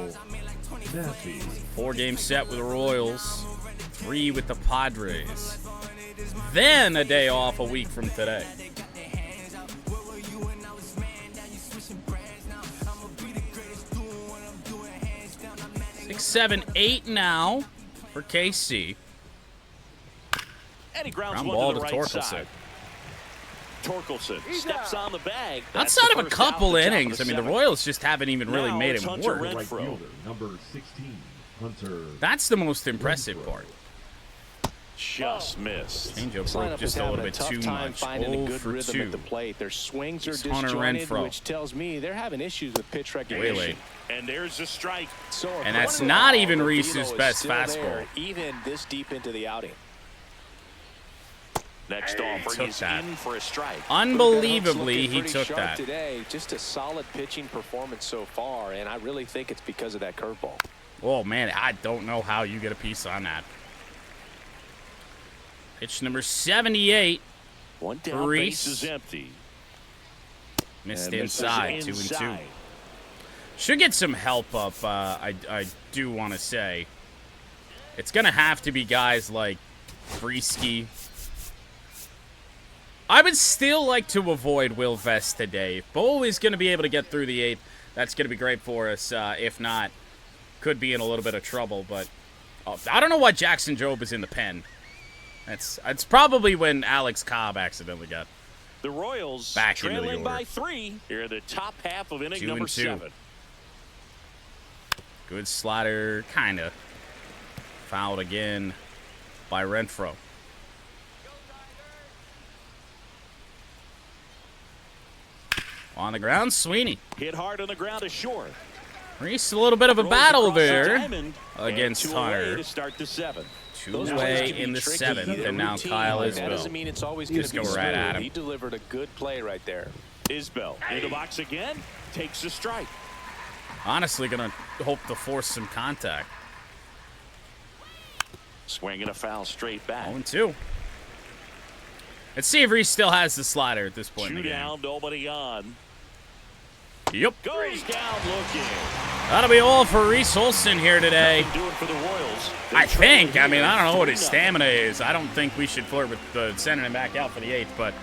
Massey. 4-game set with the Royals, 3 with the Padres. Then a day off a week from today. 6, 7, 8 now for KC. And he grounds Ground one ball to to the right Torkelson. side. Torkelson steps on the bag. That's Outside the of a first out couple the top of innings, the I mean, the 7th. Royals just haven't even really Now made it's him Hunter work. Renfroe. Right fielder, number 16. Hunter. That's the most impressive part. Just missed. Changeup broke just a little bit too much. Finding a good for rhythm 2. at the plate. Their swings are It's Hunter disjointed, Renfroe. which tells me they're having issues with pitch recognition. Wait. And there's a strike. So And that's not even Reese's Vito is best still fastball. there, even this deep into the outing. Next offering took is that. in for a strike. Unbelievably, he Pretty took sharp that. today. Just a solid pitching performance so far, and I really think it's because of that curveball. Oh, man, I don't know how you get a piece on that. Pitch number 78. One down, Reese. base is empty. Missed And misses inside, 2 and 2. Should get some help up, I do want to say. It's going to have to be guys like Brisky. I would still like to avoid Will Vest today. If Bo is going to be able to get through the 8th, that's going to be great for us. If not, could be in a little bit of trouble. But I don't know why Jackson Jobe is in the pen. It's probably when Alex Cobb accidentally got The Royals back into the trailing order. by 3 here in the top half of inning 2 number and 2. 7. Good slider, kind of. Fouled again by Renfroe. On the ground, Sweeney. Hit hard on the ground is short. Reese, a little bit of a Throws battle across the there diamond, against and 2 away Hunter. to start the 7th. Those Two-way plays can in be the tricky. 7th, They're and now routine, Kyle but Isbell. That doesn't mean it's always going Just to be go right smooth. at him. He delivered a good play right there. Isbell in the box again, takes a strike. Honestly, gonna hope to force some contact. Swinging a foul straight back. 0-2. Let's see if Reese still has the slider at this point in 2 the game. down, nobody on. Yep. Goes down looking. That'll be all for Reese Olson here today. Do it for the Royals. I think. I mean, I don't know what his stamina is. I don't think we should flirt with sending him back out for the 8th, but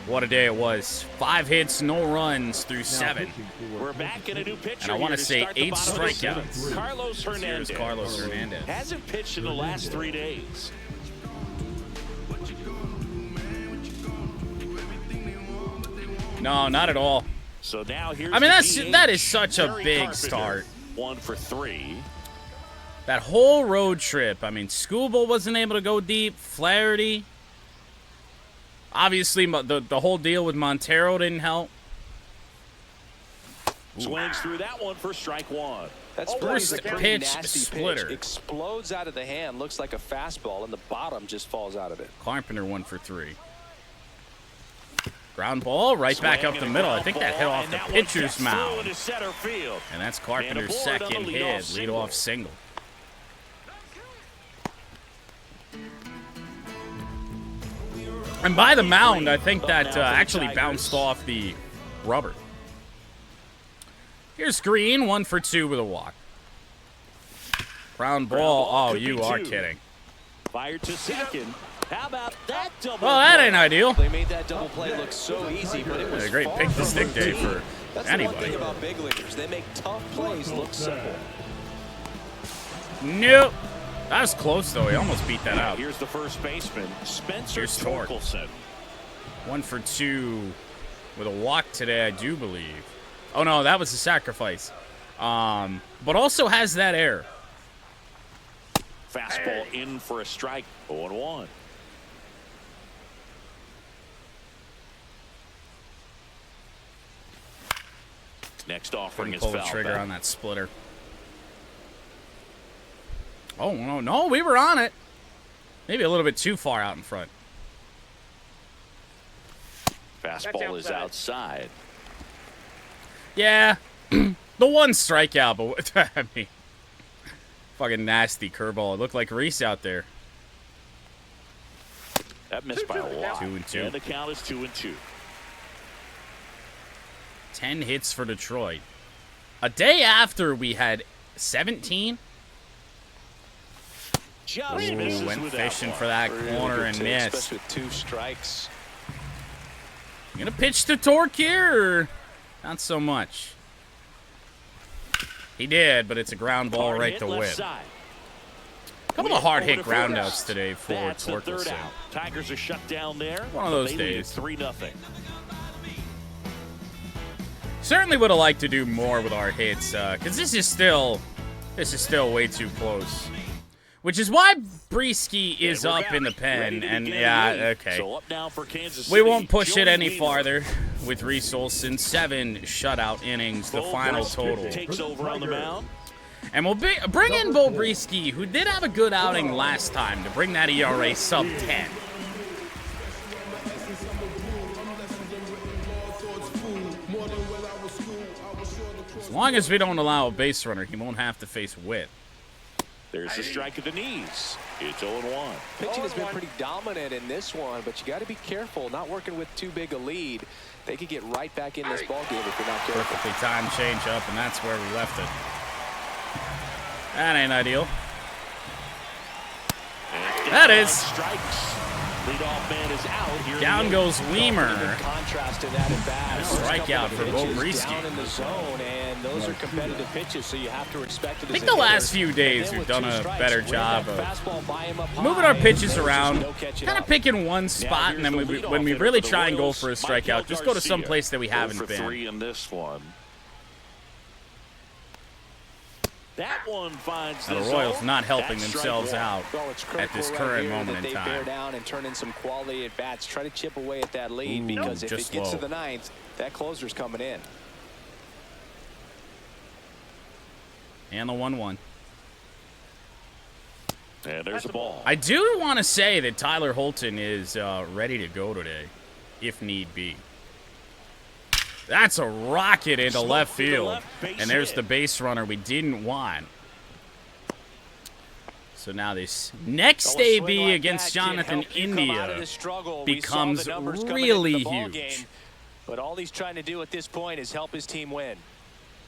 what a day it was. 5 hits, no runs through 7. We're back in a new pitcher. And I want to here say start the 8 bottom of the strikeouts. 7th. Carlos Here's Hernandez. Carlos Hernandez. Hasn't pitched in the last 3 days. No, not at all. So now here's I mean, the that DH, is such a Terry big Carpenter. start. 1 for 3. That whole road trip. I mean, Scooble wasn't able to go deep. Flaherty. Obviously, the whole deal with Montero didn't help. Swings through that one for strike 1. That's First a pretty pitch, nasty splitter. pitch. Explodes out of the hand. Looks like a fastball, and the bottom just falls out of it. Carpenter 1 for 3. Ground ball right back up the middle. I think that hit off the pitcher's mound. And that's Carpenter's second hit, leadoff single. And by the mound, I think that actually bounced off the rubber. Here's Green, 1 for 2 with a walk. Ground ball. Oh, you are kidding. Fired to second. How about that double? Well, that ain't ideal. They made that double play look so easy, but it was A great far pick-the-stick from day routine. for That's anybody. the one thing about big leaguers. They make tough plays look simple. Nope. That was close, though. He almost beat that out. Here's the first baseman, Spencer Here's Tork. Torkelson. 1 for 2 with a walk today, I do believe. Oh, no, that was a sacrifice. But also has that error. Fastball in for a strike. 0-1. Next offering Couldn't is pull the foul trigger back. on that splitter. Oh, no, we were on it. Maybe a little bit too far out in front. Fastball is outside. Yeah, the one strikeout, but I mean, fucking nasty curveball. It looked like Reese out there. That missed by a lot. 2-2. And the count is 2-2. 10 hits for Detroit. A day after we had 17. Just Ooh, misses went with fishing that for that Really corner good and take, missed. especially with 2 strikes. You gonna pitch to Torque here, or not so much? He did, but it's a ground ball Hard right hit to left whip. side. A couple of hard hit Over to groundouts first. today for That's the third Torkelson. out. Tigers are shut down there. One of those They lead days. 3-0. Certainly would have liked to do more with our hits, because this is still This is still way too close. Which is why Breesky is up in the pen. And yeah, okay. So up now for Kansas We City, won't push it Joey any Wiemer. farther with Reese Olson. 7 shutout innings, the final total. Takes over on the mound. And we'll bring in Bo Breesky, who did have a good outing last time, to bring that ERA sub 10. As long as we don't allow a base runner, he won't have to face Witt. There's the strike at the knees. It's 0-1. Pitching has been pretty dominant in this one, but you got to be careful, not working with too big a lead. They could get right back in this ball game if you're not careful. Perfectly timed change up, and that's where we left it. That ain't ideal. That is. Strikes. Leadoff man is out. Here Down goes Wiemer. Contrast to that at bat. Strikeout for Bo Breesky. Down in the zone, and those are competitive pitches, so you have to respect it. I think the last few days we've done a better job of moving our pitches around, kind of picking one spot, and then when we really try and go for a strikeout, just go to some place that we haven't been. 3 in this one. That one finds Now, the Royals not helping themselves out at this current moment in time. Bear down and turn in some quality at bats. Try to chip away at that lead, because if it gets to the 9th, that closer's coming in. And the 1-1. And there's a ball. I do want to say that Tyler Holton is ready to go today, if need be. That's a rocket into left field. And there's the base runner we didn't want. So now this next AB against Jonathan India becomes really huge. But all he's trying to do at this point is help his team win.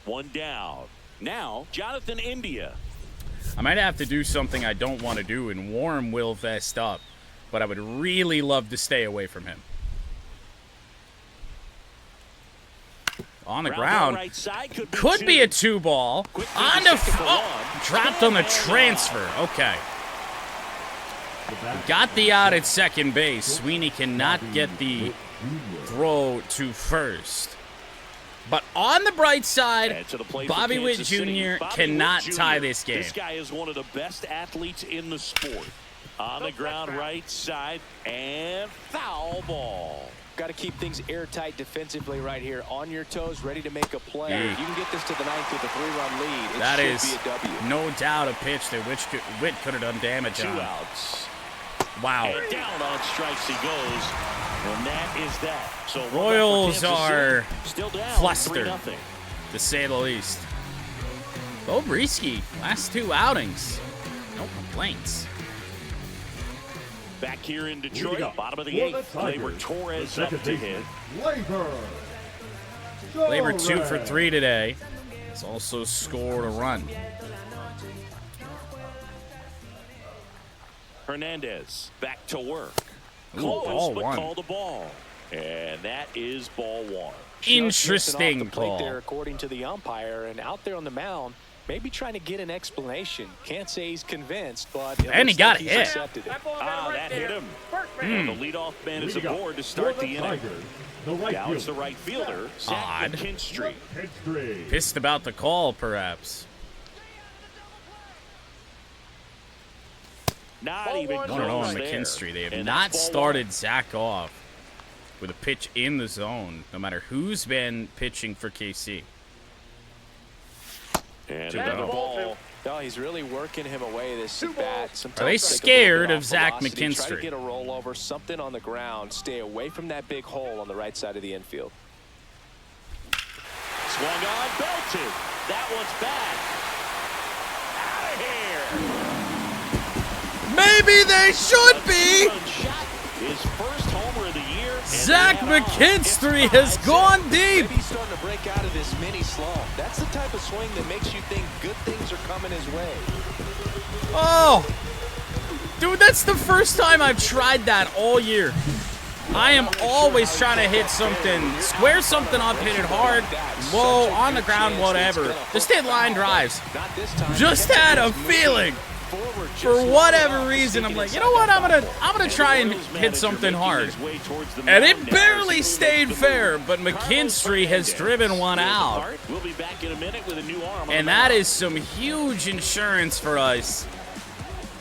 1 down. Now, Jonathan India. I might have to do something I don't want to do and warm Will Vest up. But I would really love to stay away from him. On the ground, could be a 2-ball. On the dropped on the transfer. Okay. Got the out at second base. Sweeney cannot get the throw to first. But on the bright side, Bobby Witt Jr. cannot tie this game. This guy is one of the best athletes in the sport. On the ground, right side, and foul ball. Got to keep things airtight defensively right here. On your toes, ready to make a play. If you can get this to the 9th with a 3-run lead, that should is be a W. No doubt a pitch that Witt could have done damage 2 on. outs. Wow. And down on strikes he goes. And that is that. So Royals are still down, flustered, 3-0. to say the least. Bo Breesky, last 2 outings. No complaints. Back here in Detroit, bottom of the 8th. Gleyber Torres up to hit. Gleyber 2 for 3 today. He's also scored a run. Hernandez back to work. Ooh, Close, ball but 1. call the ball. And that is ball 1. Interesting Just off the plate there, call. according to the umpire, and out there on the mound, maybe trying to get an explanation. Can't say he's convinced, but it And he looks got like he's hit. accepted it. That hit him. And the leadoff man is aboard to start the inning. Now it's the right fielder, Zach Odd. McKinstry. Pissed about the call, perhaps. Not even I don't know close on there. McKinstry. They have And not that's ball started Zach off with a pitch in the zone, no matter who's been pitching for KC. 1. And another ball. No, he's really working him away this bat. Sometimes Are they take a little scared bit of off Zach velocity, Try McKinstry? to get a rollover, something on the ground. Stay away from that big hole on the right side of the infield. Swung on, belted. That one's back. Out of here. Maybe they should be! Run shot. His first homer of the year. and Zach they have McKinstry has gone deep! Maybe he's starting to break out of this mini slump. That's the type of swing that makes you think good things are coming his way. Oh! Dude, that's the first time I've tried that all year. I am always trying to hit something, square something up, hit it hard, low, on the ground, whatever. Just hit line drives. Not this time. Just had a feeling For whatever reason, I'm like, you know what? I'm gonna try and hit something hard. And it barely stayed fair, but McKinstry has driven one out. And that is some huge insurance for us.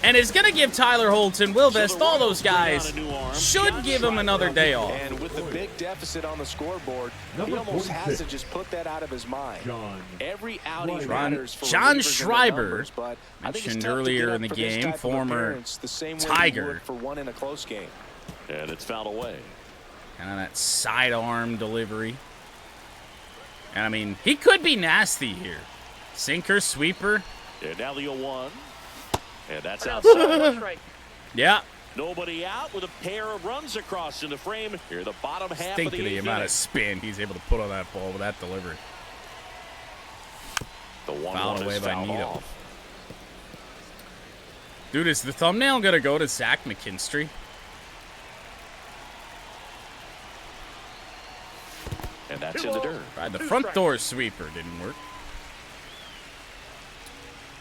And it's going to give Tyler Holtz and Will Vest, all those guys, should give him another day off. And with the big deficit on the scoreboard, he almost has to just put that out of his mind. Every outing matters for John relievers and Schreiber, numbers, but I think it's mentioned tough to get earlier up in the for this game, type of former appearance the same way you Tiger. would for one in a close game. And it's fouled away. Kind of that sidearm delivery. And, I mean, he could be nasty here. Sinker, sweeper. And now the 0-1. And that's outside. Yeah. Nobody out with a pair of runs across in the frame. Here, the bottom half Think of of the the eighth amount inning. of spin he's able to put on that ball with that delivery. The 1-1 Fouled away is by fouled Nito. off. Dude, is the thumbnail going to go to Zach McKinstry? And that's in the dirt. Tried the front door sweeper. Didn't work.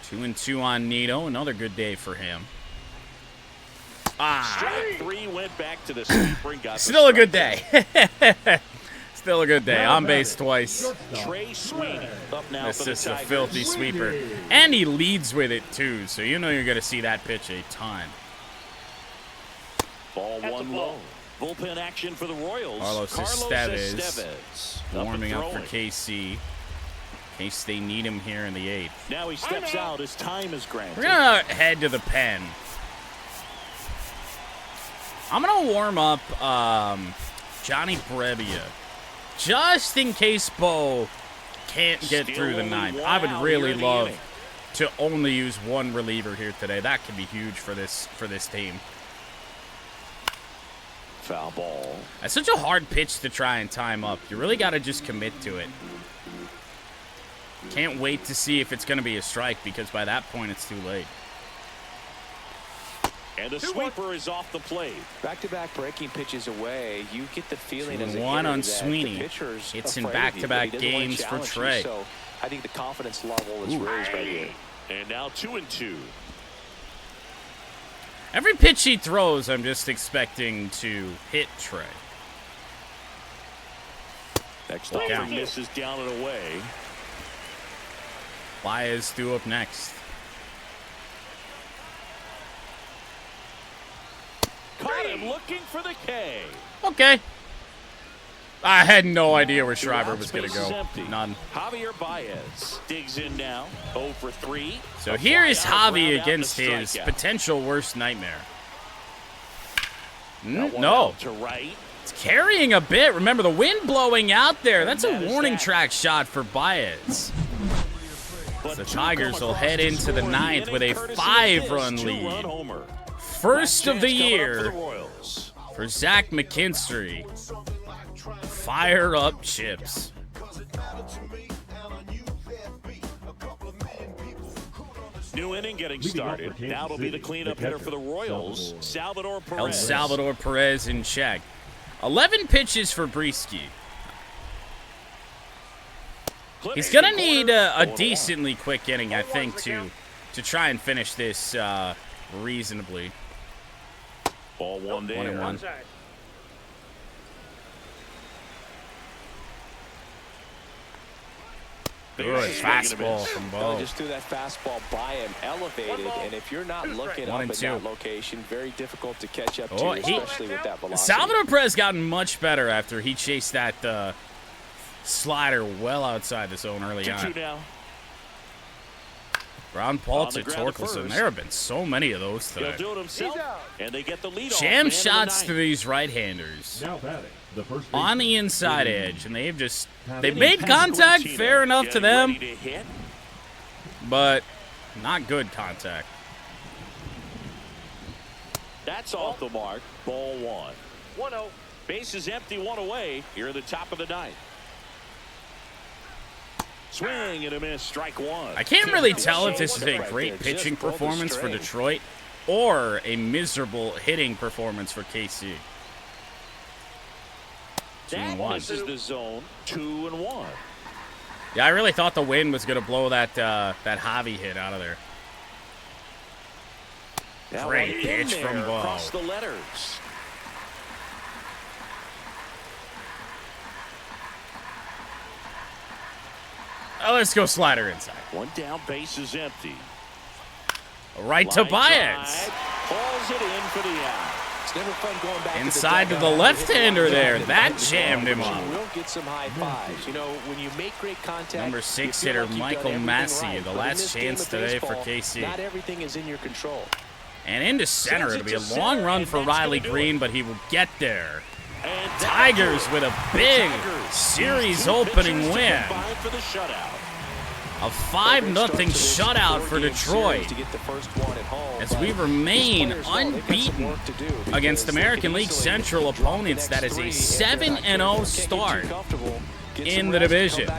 2-2 on Nito. Another good day for him. Strike three went back to the sweeper and got Still a good day. Still a good day. On base twice. Trey Sweeney up now This for the is a Tigers. filthy sweeper. And he leads with it, too. So you know you're going to see that pitch a ton. Ball one low. Bullpen action for the Royals. Carlos Estevez up Warming and up for throwing. KC. In case they need him here in the 8th. Now he steps out. His time is granted. We're going to head to the pen. I'm going to warm up Johnny Brebbia. Just in case Bo can't get Still through the only 9th. one I would out really here in the love inning. to only use one reliever here today. That could be huge for this team. Foul ball. That's such a hard pitch to try and time up. You really got to just commit to it. Can't wait to see if it's going to be a strike because by that point it's too late. And the sweeper is off the plate. Back-to-back breaking pitches away, you get the feeling as a 2-1 hitter on that Sweeney. the pitcher's It's in afraid of you, but he back-to-back doesn't wanna games for challenge you, Trey. So I think the confidence level is raised right here. And now 2-2. Every pitch he throws, I'm just expecting to hit Trey. Next Look offering out. misses down and away. Baez due up next. Caught him looking for the K. Okay. I had no idea where Schreiber Throughout was going to space is go. empty. None. Javier Baez digs in now. 0 for 3. So A here is fly out, Javi ground out, against and a his strikeout. potential worst nightmare. That one No. out to right. It's carrying a bit. Remember, the wind blowing out there. That's a That is warning that. track shot for Baez. But The two Tigers come will head across into the score in 9th inning, with a courtesy of 5-run this lead. two-run homer. First of the Chance coming up for year the Royals. for Zach McKinstry. Fire up chips. New inning getting started. Now it'll be the cleanup hitter for the Royals, Salvador El Perez. Salvador Perez in check. 11 pitches for Breesky. He's going to need a decently quick inning, I think, to try and finish this reasonably. Ball one there. 1-1. Good fastball from Well, Bo. just threw that fastball by him, elevated, and if you're not looking up 1-2. at that location, very difficult to catch up Oh, to, he- especially with that velocity. Salvador Perez gotten much better after he chased that slider well outside the zone early 2-2 on. now. Ron Paul On to the ground at Torkelson. first. There have been so many of those He'll today. do it himself, and they get the lead off. Jam man of the shots to ninth. these right-handers Now batting, the first on the baseman, inside Vinny edge, and they've Vinny made contact Pasquantino fair enough to getting them, ready to hit. but not good contact. That's off the mark. Ball one. 1-0. Base is empty, one away. Here in the top of the ninth. Swing and a miss. Strike one. I can't really tell if this is a great pitching performance for Detroit or a miserable hitting performance for KC. That 2-1. misses the zone. 2-1. Yeah, I really thought the wind was going to blow that Javi hit out of there. Great pitch from Bo. Across the letters. Oh, let's go slider inside. One down, base is empty. Right to Baez. Pulls it in for the out. It's never fun going back Inside to the left-hander there. That jammed him up. You will get some high fives. You know, when you make great contact. Number 6 hitter Michael Massey, the last chance today for KC. Not everything is in your control. And into center. It'll be a long run for Riley Green, but he will get there. Tigers with a big series opening win. A 5-0 shutout for Detroit as we remain unbeaten against American League Central opponents. That is a 7-0 start in the division.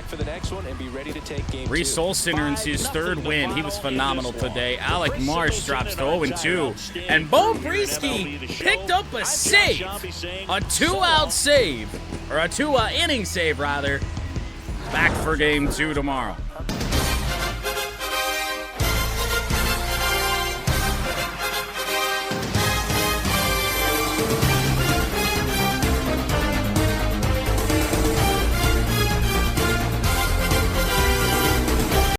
Reese Olson earns his 3rd win. He was phenomenal today. Alec Marsh drops to 0-2. And Bo Breesky picked up a save. A 2-out save. Or a 2-inning save, rather. Back for game 2 tomorrow.